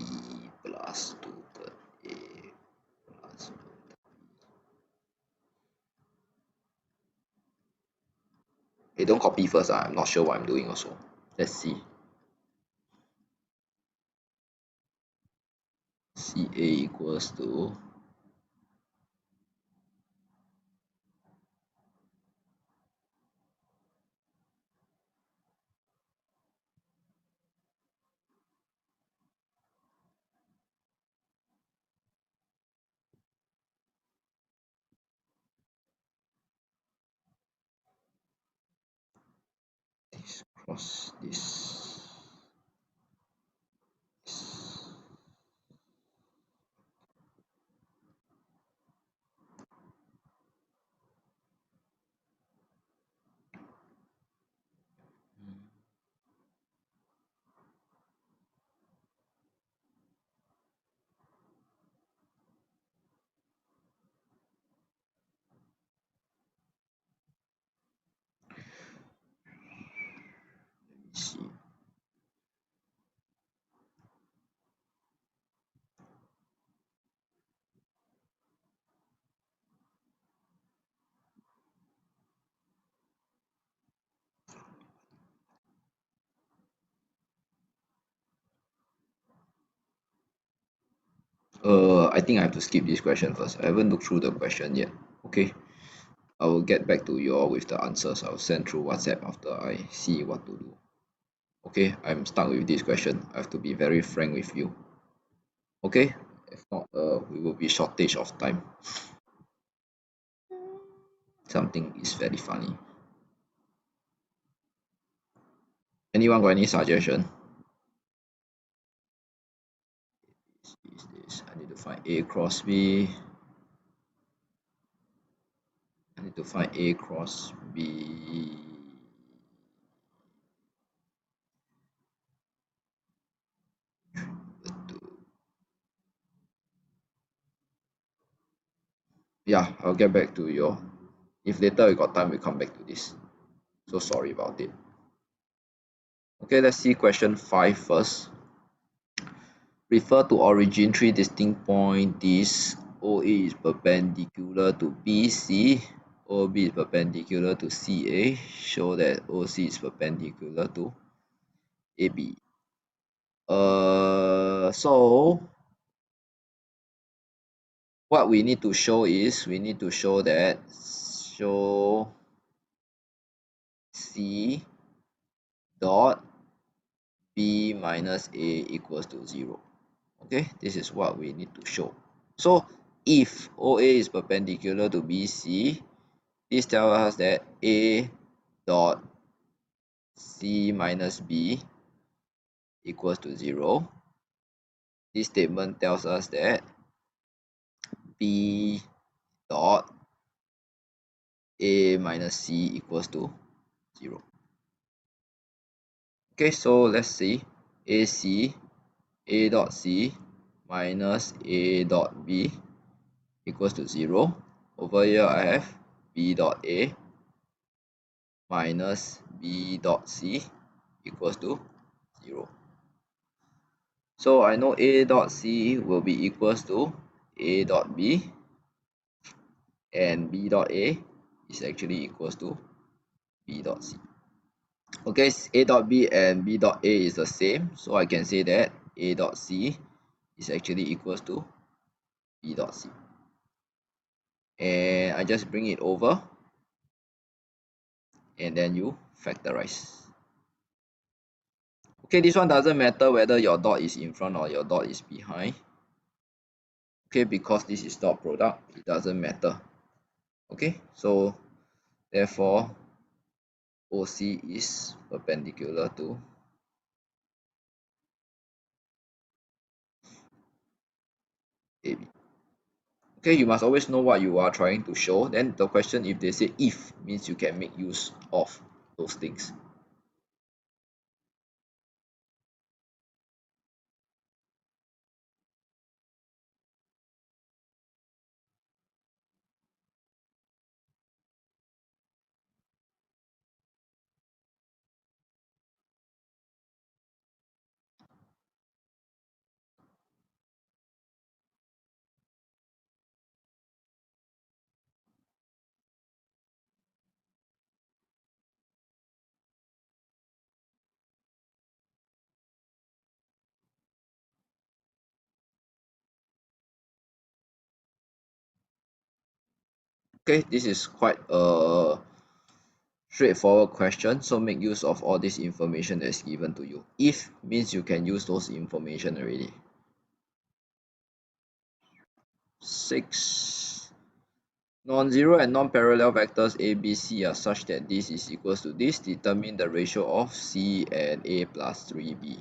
plus 2/3 A plus 1/3. Hey, don't copy first. I'm not sure what I'm doing also. Let's see. CA equals to this cross this. Let me see. I think I have to skip this question first. I haven't looked through the question yet. Okay, I will get back to you all with the answers. I'll send through WhatsApp after I see what to do. Okay, I'm stuck with this question. I have to be very frank with you. Okay, if not, we will be shortage of time. Something is very funny. Anyone got any suggestion? Is this? I need to find A cross B. I need to find A cross B. Yeah, I'll get back to you. If later we got time, we come back to this. So sorry about it. Okay, let's see question 5 first. Refer to origin 3 distinct points. This OA is perpendicular to BC. OB is perpendicular to CA. Show that OC is perpendicular to AB. So what we need to show is we need to show that show C dot B minus A equals to 0. Okay, this is what we need to show. So if OA is perpendicular to BC, this tells us that A dot C minus B equals to 0. This statement tells us that B dot A minus C equals to 0. Okay, so let's see. AC, A dot C minus A dot B equals to 0. Over here I have B dot A minus B dot C equals to 0. So I know A dot C will be equals to A dot B, and B dot A is actually equals to B dot C. Okay, A dot B and B dot A is the same, so I can say that A dot C is actually equals to B dot C. And I just bring it over, and then you factorize. Okay, this one doesn't matter whether your dot is in front or your dot is behind. Okay, because this is dot product, it doesn't matter. Okay, so therefore OC is perpendicular to AB. Okay, you must always know what you are trying to show. Then the question, if they say if, means you can make use of those things. Okay, this is quite a straightforward question, so make use of all this information that is given to you. If means you can use those information already. 6. Non-zero and non-parallel vectors A, B, C are such that this is equals to this. Determine the ratio of C and A plus 3B.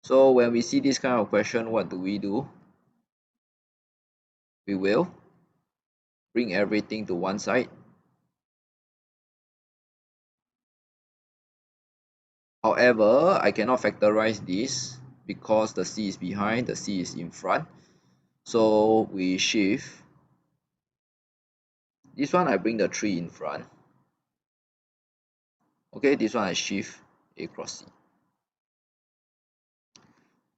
So when we see this kind of question, what do? We will bring everything to one side. However, I cannot factorize this because the C is behind, the C is in front. So we shift. This one I bring the 3 in front. Okay, this one I shift A cross C.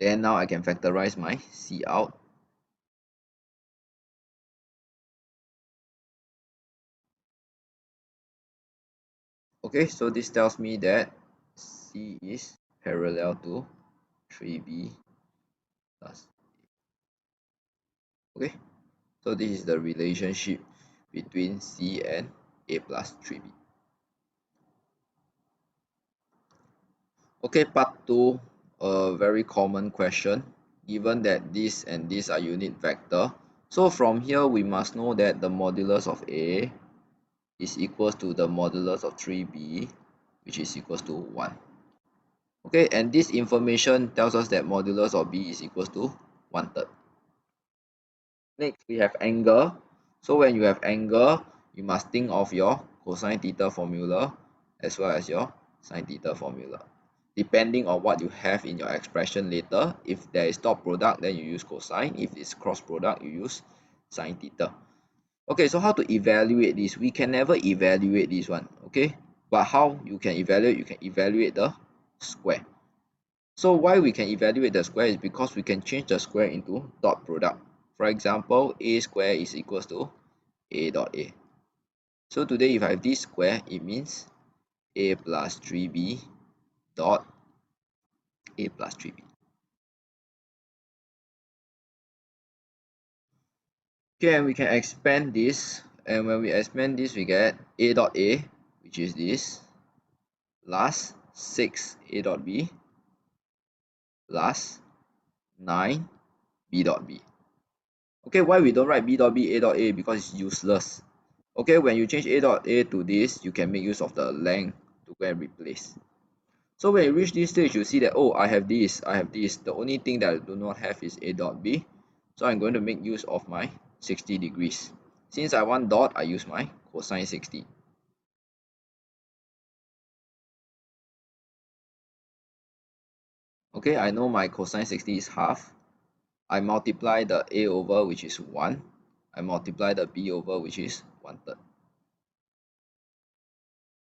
Then now I can factorize my C out. Okay, so this tells me that C is parallel to 3B plus. Okay, so this is the relationship between C and A plus 3B. Okay, part 2, a very common question. Given that this and this are unit vector, so from here we must know that the modulus of A is equals to the modulus of 3B, which is equals to 1. Okay, and this information tells us that modulus of B is equals to 1/3. Next, we have angle. So when you have angle, you must think of your cosine theta formula as well as your sine theta formula. Depending on what you have in your expression later, if there is dot product, then you use cosine. If it's cross product, you use sine theta. Okay, so how to evaluate this? We can never evaluate this one, okay? But how you can evaluate? You can evaluate the square. So why we can evaluate the square is because we can change the square into dot product. For example, A square is equals to A dot A. So today if I have this square, it means A plus 3B dot A plus 3B. Okay, and we can expand this, and when we expand this, we get A dot A, which is this, plus 6 A dot B plus 9 B dot B. Okay, why we don't write B dot B A dot A? Because it's useless. Okay, when you change A dot A to this, you can make use of the length to go and replace. So when you reach this stage, you see that, oh, I have this. The only thing that I do not have is A dot B. So I'm going to make use of my 60 degrees. Since I want dot, I use my cosine 60. Okay, I know my cosine 60 is half. I multiply the A over, which is 1. I multiply the B over, which is 1/3.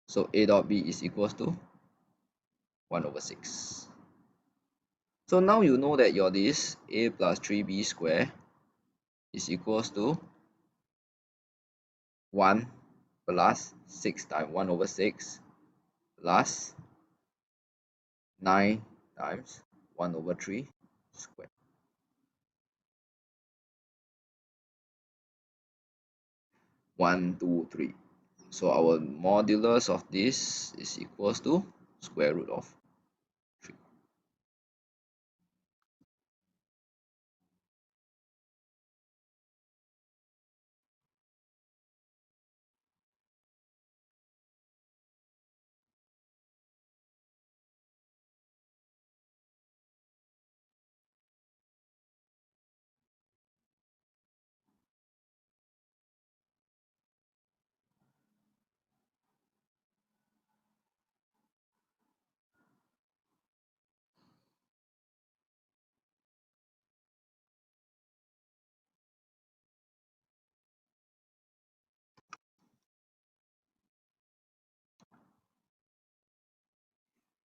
So A dot B is equals to 1 over 6. So now you know that your this A plus 3B square is equals to 1 plus 6 times 1 over 6 plus 9 times 1 over 3 squared. One, two, three. So our modulus of this is equals to square root of 3.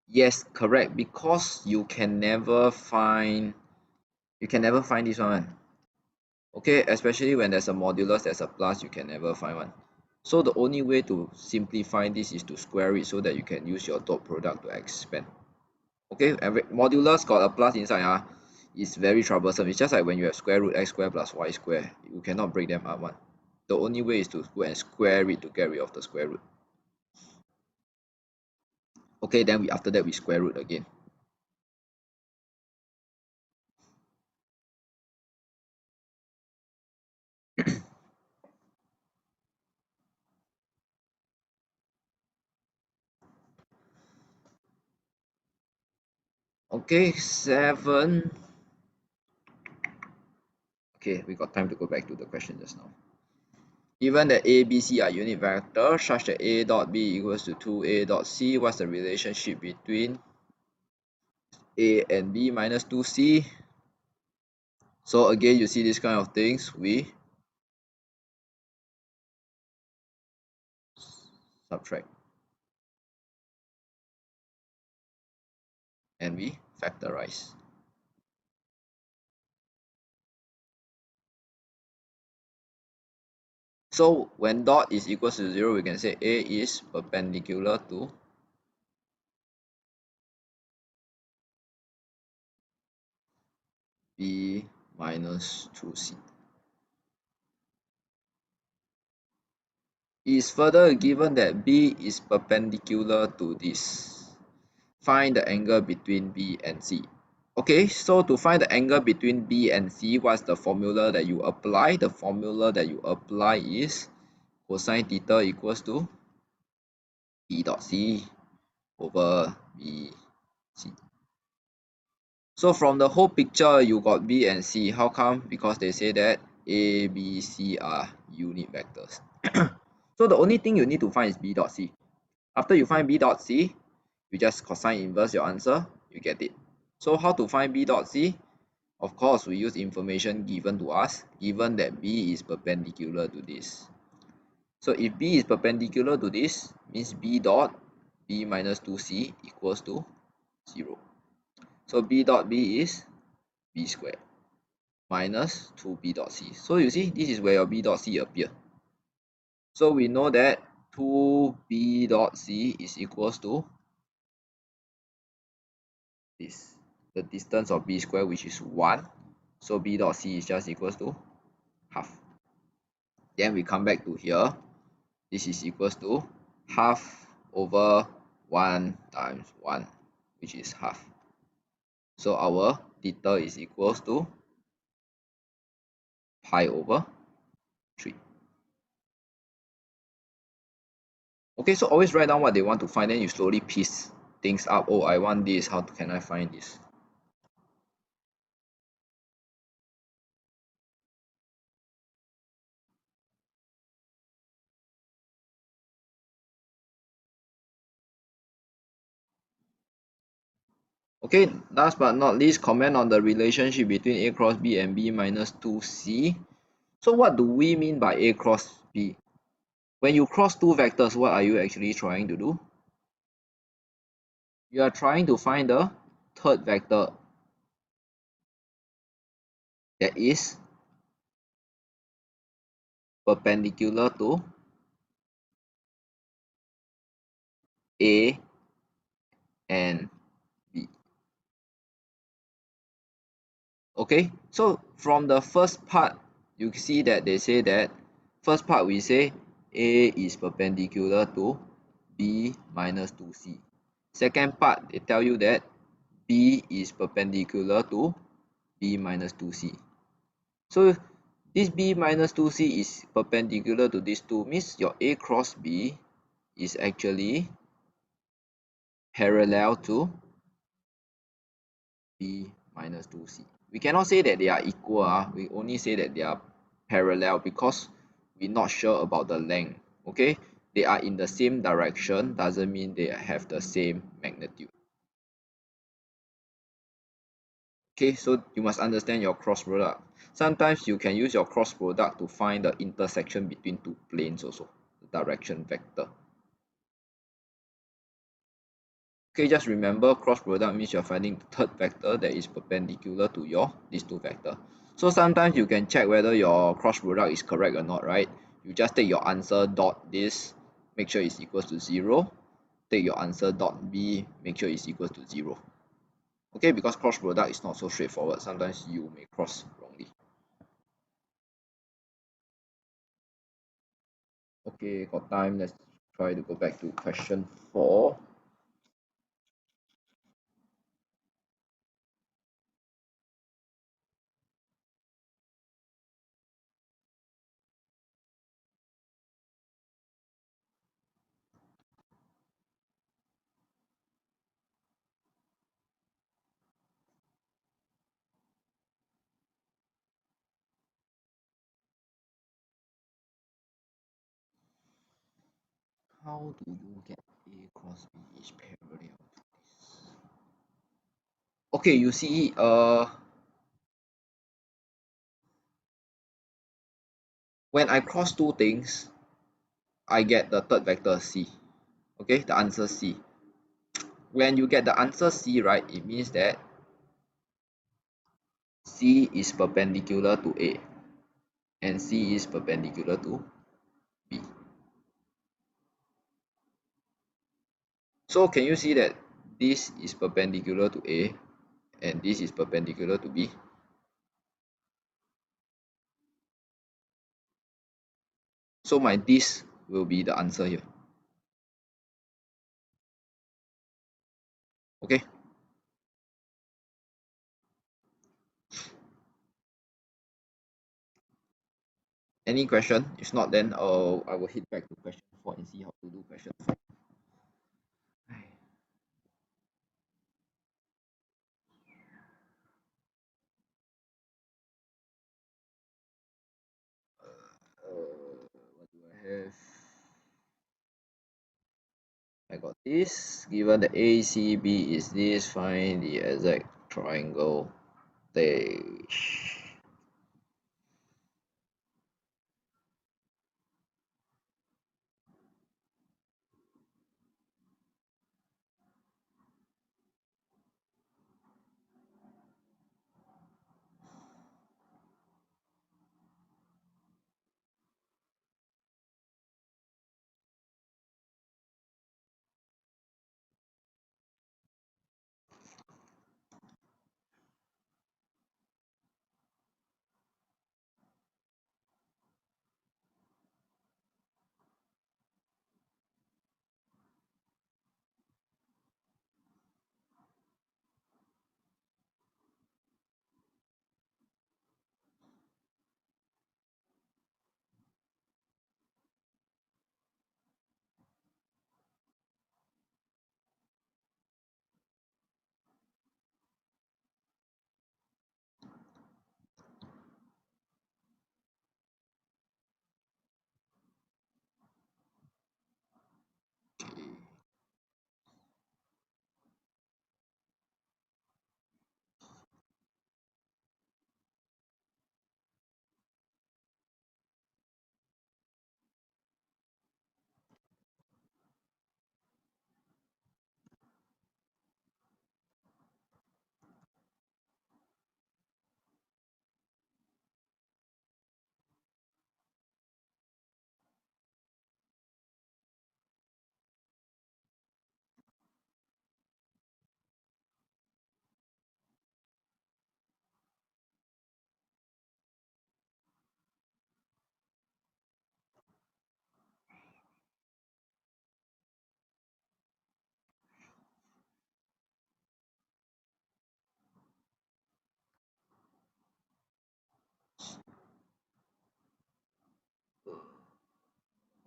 Yes, correct. Because you can never find this one. Okay, especially when there's a modulus, there's a plus, you can never find one. So the only way to simplify this is to square it so that you can use your dot product to expand. Okay, every modulus got a plus inside, it's very troublesome. It's just like when you have square root x square plus y square, you cannot break them up one. The only way is to go and square it to get rid of the square root. Okay, then after that we square root again. Okay, 7. Okay, we got time to go back to the question just now. Given that A, B, C are unit vectors such that A dot B equals to 2A dot C, what's the relationship between A and B minus 2C? So again, you see this kind of things, we subtract and we factorize. So when dot is equals to 0, we can say A is perpendicular to B minus 2C. It is further given that B is perpendicular to this. Find the angle between B and C. Okay, so to find the angle between B and C, what's the formula that you apply? The formula that you apply is cosine theta equals to B dot C over B C. So from the whole picture, you got B and C. How come? Because they say that A, B, C are unit vectors. So the only thing you need to find is B dot C. After you find B dot C, you just cosine inverse your answer, you get it. So how to find B dot C? Of course, we use information given to us, given that B is perpendicular to this. So if B is perpendicular to this, means B dot B minus 2C equals to 0. So B dot B is B squared minus 2B dot C. So you see, this is where your B dot C appear. So we know that 2B dot C is equals to this, the distance of B squared, which is 1. So B dot C is just equals to half. Then we come back to here. This is equals to half over 1 times 1, which is half. So our theta is equals to pi over 3. Okay, so always write down what they want to find, then you slowly piece things up. Oh, I want this, how can I find this? Okay, last but not least, comment on the relationship between A cross B and B minus 2C. So what do we mean by A cross B? When you cross two vectors, what are you actually trying to do? You are trying to find the third vector that is perpendicular to A and B. Okay, so from the first part, you see that they say that first part we say A is perpendicular to B minus 2C. Second part, they tell you that B is perpendicular to B minus 2C. So this B minus 2C is perpendicular to this 2, means your A cross B is actually parallel to B minus 2C. We cannot say that they are equal, we only say that they are parallel because we're not sure about the length. Okay, they are in the same direction doesn't mean they have the same magnitude. Okay, so you must understand your cross product. Sometimes you can use your cross product to find the intersection between two planes also, the direction vector. Okay, just remember cross product means you're finding the third vector that is perpendicular to your these two vector. So sometimes you can check whether your cross product is correct or not, right? You just take your answer dot this, make sure it's equals to 0. Take your answer dot b, make sure it's equals to 0. Okay, because cross product is not so straightforward. Sometimes you may cross wrongly. Okay, got time. Let's try to go back to question 4. How do you get A cross B is parallel to this? Okay, you see, when I cross two things, I get the third vector C. Okay, the answer C. When you get the answer C, right, it means that C is perpendicular to A and C is perpendicular to B. So can you see that this is perpendicular to A and this is perpendicular to B? So my this will be the answer here. Okay. Any question? If not, then I will hit back to question 4 and see how to do question 5. What do I have? I got this. Given the ACB is this, find the exact triangle dash.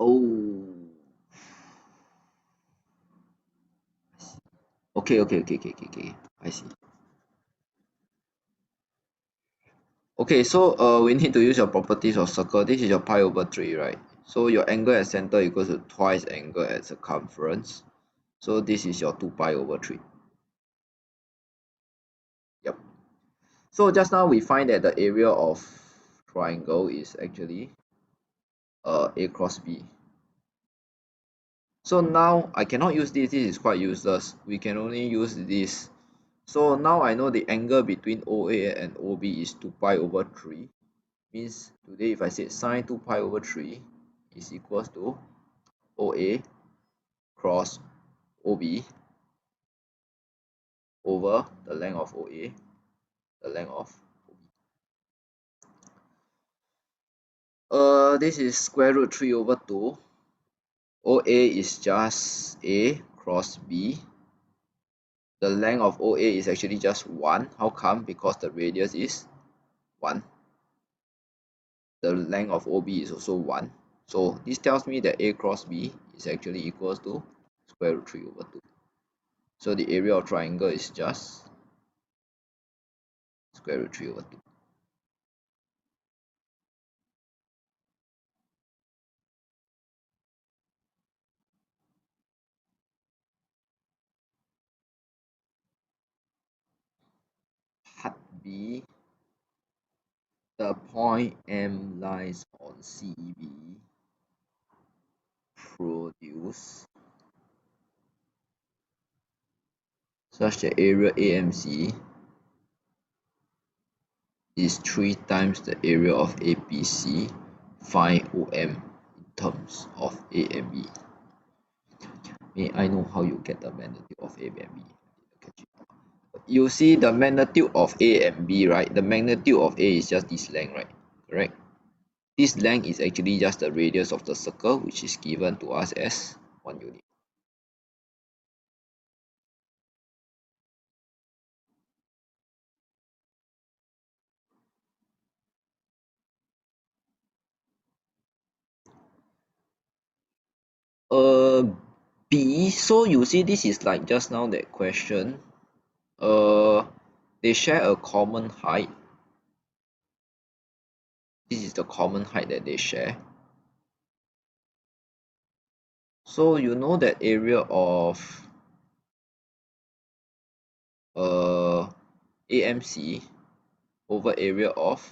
Oh, okay. I see. Okay, so we need to use your properties of circle. This is your pi over 3, right? So your angle at center equals to twice angle at circumference. So this is your 2 pi over 3. Yep. So just now we find that the area of triangle is actually A cross B. So now I cannot use this. This is quite useless. We can only use this. So now I know the angle between OA and OB is 2 pi over 3. Means today if I said sine 2 pi over 3 is equals to OA cross OB over the length of OA, the length of OB. This is square root 3 over 2. OA is just A cross B. The length of OA is actually just 1. How come? Because the radius is 1. The length of OB is also 1. So this tells me that A cross B is actually equals to square root 3 over 2. So the area of triangle is just square root 3 over 2. Part B, the point M lies on CB, produce such that area AMC is 3 times the area of APC. Find OM in terms of A and B. May I know how you get the magnitude of A and B? You see the magnitude of A and B, right? The magnitude of A is just this length, right? Correct? This length is actually just the radius of the circle, which is given to us as 1 unit. Uh, B, so you see this is like just now that question. They share a common height. This is the common height that they share. So you know that area of AMC over area of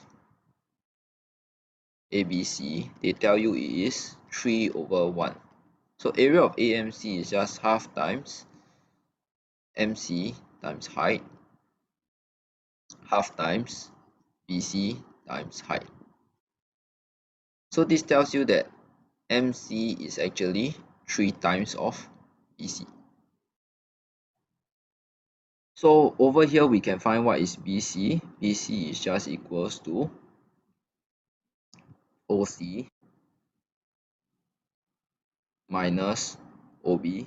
ABC, they tell you it is 3 over 1. So area of AMC is just half times MC times height, half times BC times height. So this tells you that MC is actually 3 times of BC. So over here we can find what is BC. BC is just equals to OC minus OB,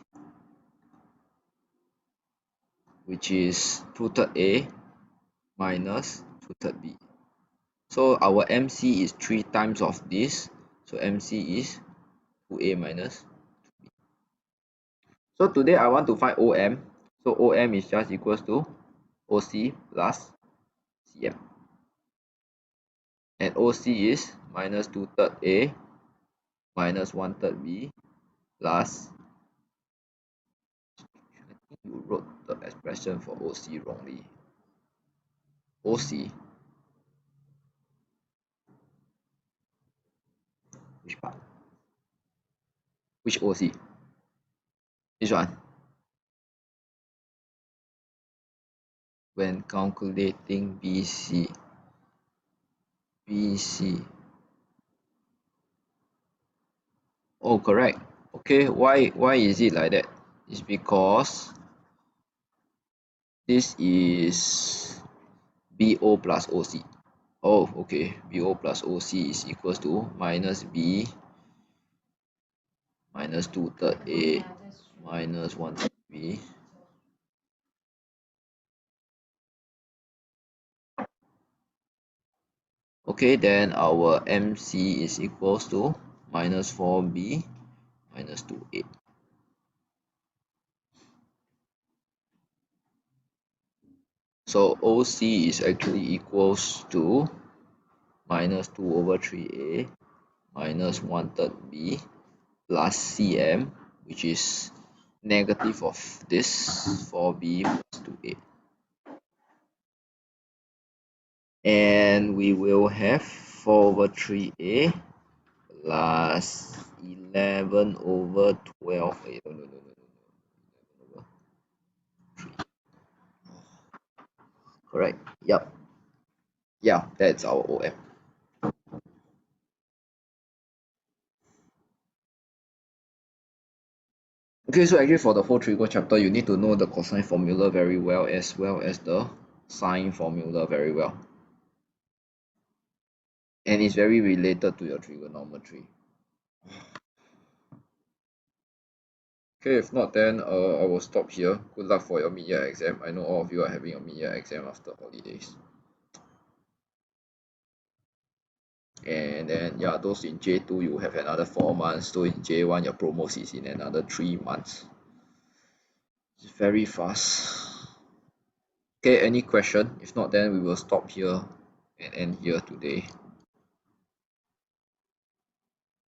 which is 2/3 A minus 2/3 B. So our MC is 3 times of this. So MC is 2A minus 2B. So today I want to find OM. So OM is just equals to OC plus CM. And OC is minus 2/3 A minus 1/3 B plus, I think you wrote the expression for OC wrongly. OC, which part? Which OC? This one. When calculating BC. Oh, correct. Okay, why is it like that? It's because this is BO plus OC. Oh, okay. BO plus OC is equals to minus B minus 2/3 A minus 1/3 B. Okay, then our MC is equals to minus 4b minus 2a. So OC is actually equals to minus 2 over 3a minus 1/3 b plus cm, which is negative of this 4b plus 2a. And we will have 4 over 3a plus 11 over 12. No, no, no, no, no, no. 3. Correct. Yep. Yeah, that's our OM. Okay, so actually for the whole trigo chapter, you need to know the cosine formula very well as the sine formula very well. And it's very related to your trigonometry. Okay, if not, then I will stop here. Good luck for your mid-year exam. I know all of you are having a mid-year exam after holidays. And then, yeah, those in J2, you have another 4 months. So in J1, your promos is in another 3 months. It's very fast. Okay, any question? If not, then we will stop here and end here today.